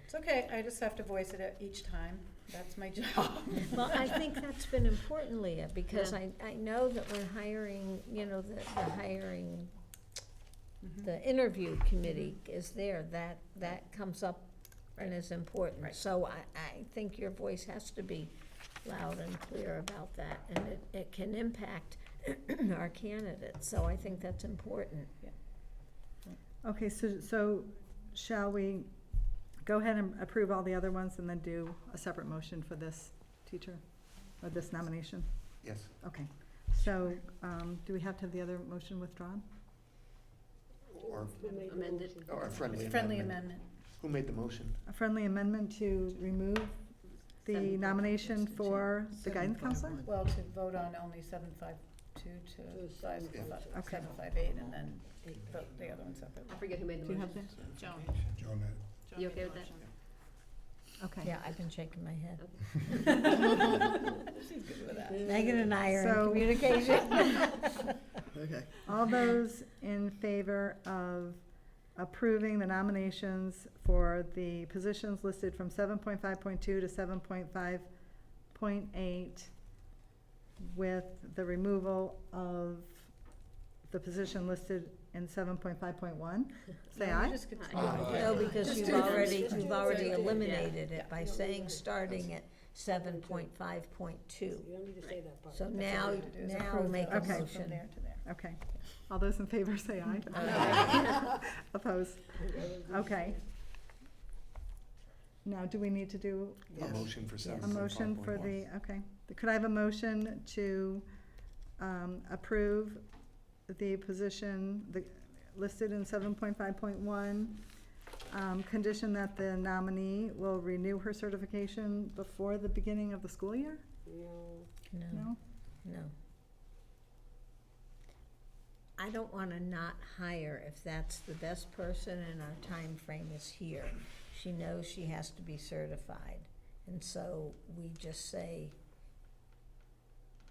It's okay, I just have to voice it at each time. That's my job. Well, I think that's been important, Leah, because I know that when hiring, the hiring, the interview committee is there, that comes up and is important. So I think your voice has to be loud and clear about that, and it can impact our candidates, so I think that's important. Okay, so shall we go ahead and approve all the other ones and then do a separate motion for this teacher, or this nomination? Yes. Okay, so, do we have to have the other motion withdrawn? Or Amended. or a friendly Friendly amendment. amendment. Who made the motion? A friendly amendment to remove the nomination for the guidance counselor? Well, to vote on only 752 to Okay. 758, and then vote the other one separately. I forget who made the Do you have motion. that? Joan. Joan made it. Joan You made okay the with that? motion. Okay. Yeah, I've been shaking my head. She's good with that. Megan and I are in So- communication. Okay. All those in favor of approving the nominations for the positions listed from 7.5.2 to 7.5.8 with the removal of the position listed in 7.5.1, say aye. No, because you've already eliminated it by saying starting at 7.5.2. You don't need to say that part. So now make a Okay. motion. From there to there. Okay. All those in favor say aye. Opposed? Okay. Now, do we need to do A motion for a 7.5.1. motion for the, okay. Could I have a motion to approve the position listed in 7.5.1, condition that the nominee will renew her certification before the beginning of the school year? No. No. I don't want to not hire if that's the best person and our time frame is here. She knows she has to be certified, and so we just say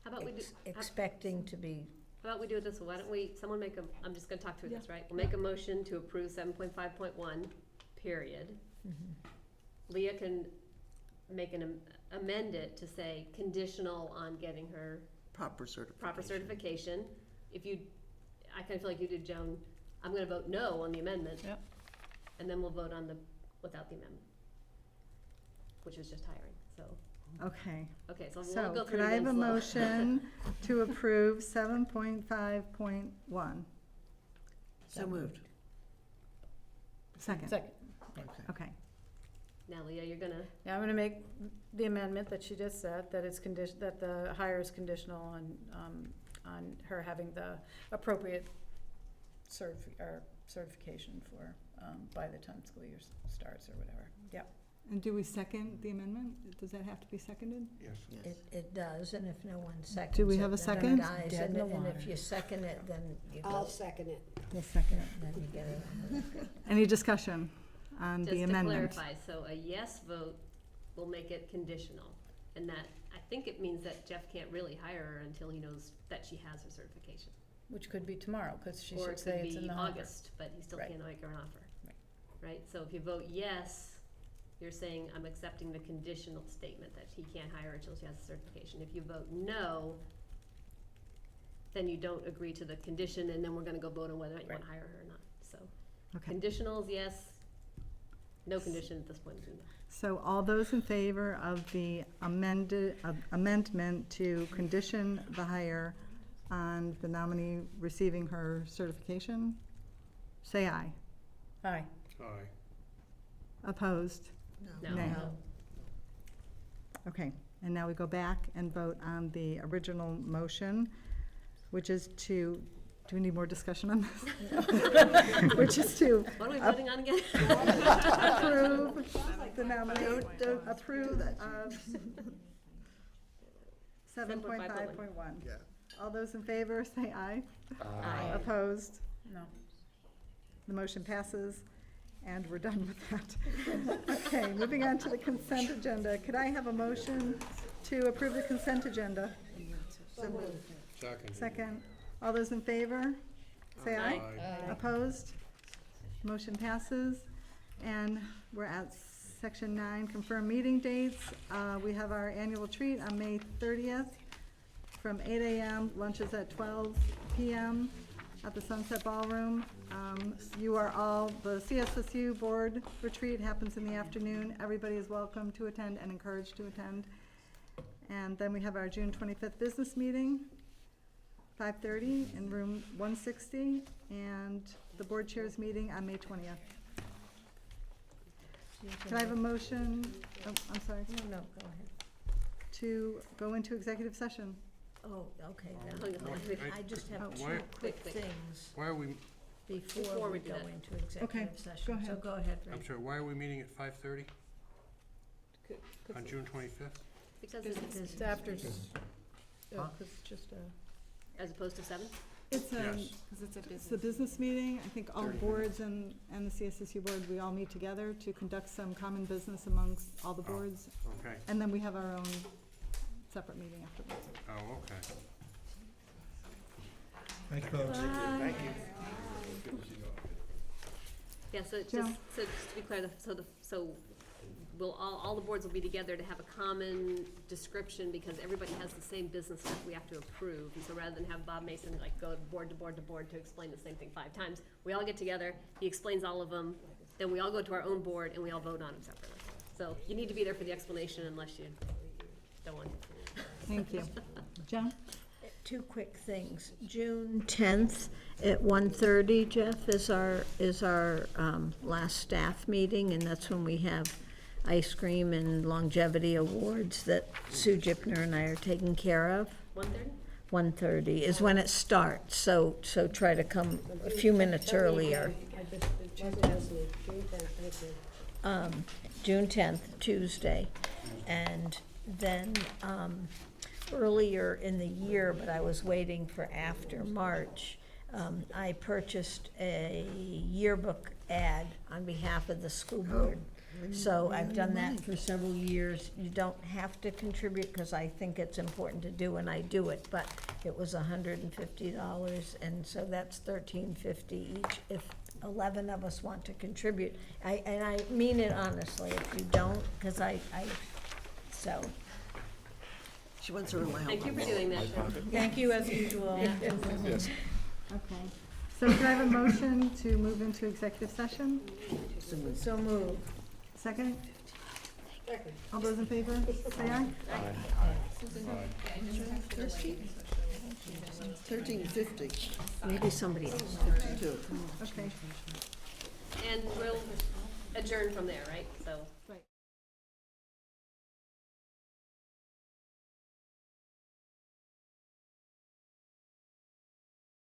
How about we do? expecting to be. How about we do it this way? Why don't we, someone make a, I'm just gonna talk through this, Yeah. right? We'll make a motion to approve 7.5.1, period. Leah can amend it to say conditional on getting her Proper certification. proper certification. If you, I kind of feel like you did, Joan, I'm gonna vote no on the amendment. Yep. And then we'll vote on without the amendment, which was just hiring, so. Okay. Okay, so we'll So go through could it I have again a slow. motion to approve 7.5.1? So moved. Second? Second. Okay. Now, Leah, you're gonna, Yeah, I'm gonna make the amendment that she just said, that it's that the hire is conditional on her having the appropriate certification for, by the time school year starts or whatever. Yep. And do we second the amendment? Does that have to be seconded? Yes. It does, and if no one seconds Do we it, have a then it second? dies, Dead in the and if water. you second it, then you I'll go. second it. We'll second it. Then you get it. Any discussion on the Just to amendment. clarify, so a yes vote will make it conditional, and that, I think it means that Jeff can't really hire her until he knows that she has her certification. Which could be tomorrow, because she Or should it say could it's in be the offer. August, but he still Right. can't make her an offer. Right. Right, so if you vote yes, you're saying, I'm accepting the conditional statement that he can't hire her until she has the certification. If you vote no, then you don't agree to the condition, and then we're gonna go vote on whether or not you wanna hire her or not, so. Okay. Conditionals, yes, no condition at this point. So all those in favor of the amendment to condition the hire on the nominee receiving her certification, say aye. Aye. Aye. Opposed? No. Nay. Okay, and now we go back and vote on the original motion, which is to, do we need more discussion on this? Which is to What are we voting on again? approve the nominee, approve 7.5.1. Yeah. All those in favor, say aye. Aye. Opposed? No. The motion passes, and we're done with that. Okay, moving on to the consent agenda. Could I have a motion to approve the consent agenda? Second. Second. All those in favor? Say aye. Aye. Opposed? Motion passes. And we're at section 9, confirm meeting dates. We have our annual treat on May 30th from 8 a.m. Lunch is at 12 p.m. at the Sunset Ballroom. You are all, the CSSU board retreat happens in the afternoon. Everybody is welcome to attend and encouraged to attend. And then we have our June 25th business meeting, 5:30 in room 160, and the board chairs meeting on May 20th. Can I have a motion, oh, I'm sorry, No, go ahead. to go into executive session? Oh, okay. I- I just have Why- two quick wait. things Why are we, before we do go that. into Okay, executive session. go So ahead. go ahead, Ray. I'm sorry, why are we meeting at 5:30 on June 25th? Because It's after, because it's just as opposed to 7? It's Yes. it's a business meeting. I think all boards and the CSSU board, we all meet together to conduct some common business amongst all the boards. Okay. And then we have our own separate meeting afterwards. Oh, okay. Thanks, folks. Thank you. Yeah, so Jill? just to be clear, so we'll, all the boards will be together to have a common description, because everybody has the same business stuff we have to approve. And so rather than have Bob Mason like go board to board to board to explain the same thing 5 times, we all get together, he explains all of them, then we all go to our own board and we all vote on them separately. So you need to be there for the explanation unless you don't want to. Thank you. John? Two quick things. June 10th at 1:30, Jeff, is our last staff meeting, and that's when we have ice cream and longevity awards that Sue Gipner and I are taking care of. 1:30? 1:30 is when it starts, so try to come a few minutes earlier. June 10th, Tuesday. And then earlier in the year, but I was waiting for after March, I purchased a yearbook ad on behalf of the school board. So I've done that for several years. You don't have to contribute, because I think it's important to do, and I do it, but it was $150, and so that's $13.50 each if 11 of us want to contribute. And I mean it honestly. If you don't, because so. She wants to rely on. Thank you for doing that. thank you as usual. Yes. Okay. So can I have a motion to move into executive session? So moved. Second? All those in favor, say aye. 1350. Maybe somebody else. 52. Okay. And we'll adjourn from there, right? So. Right.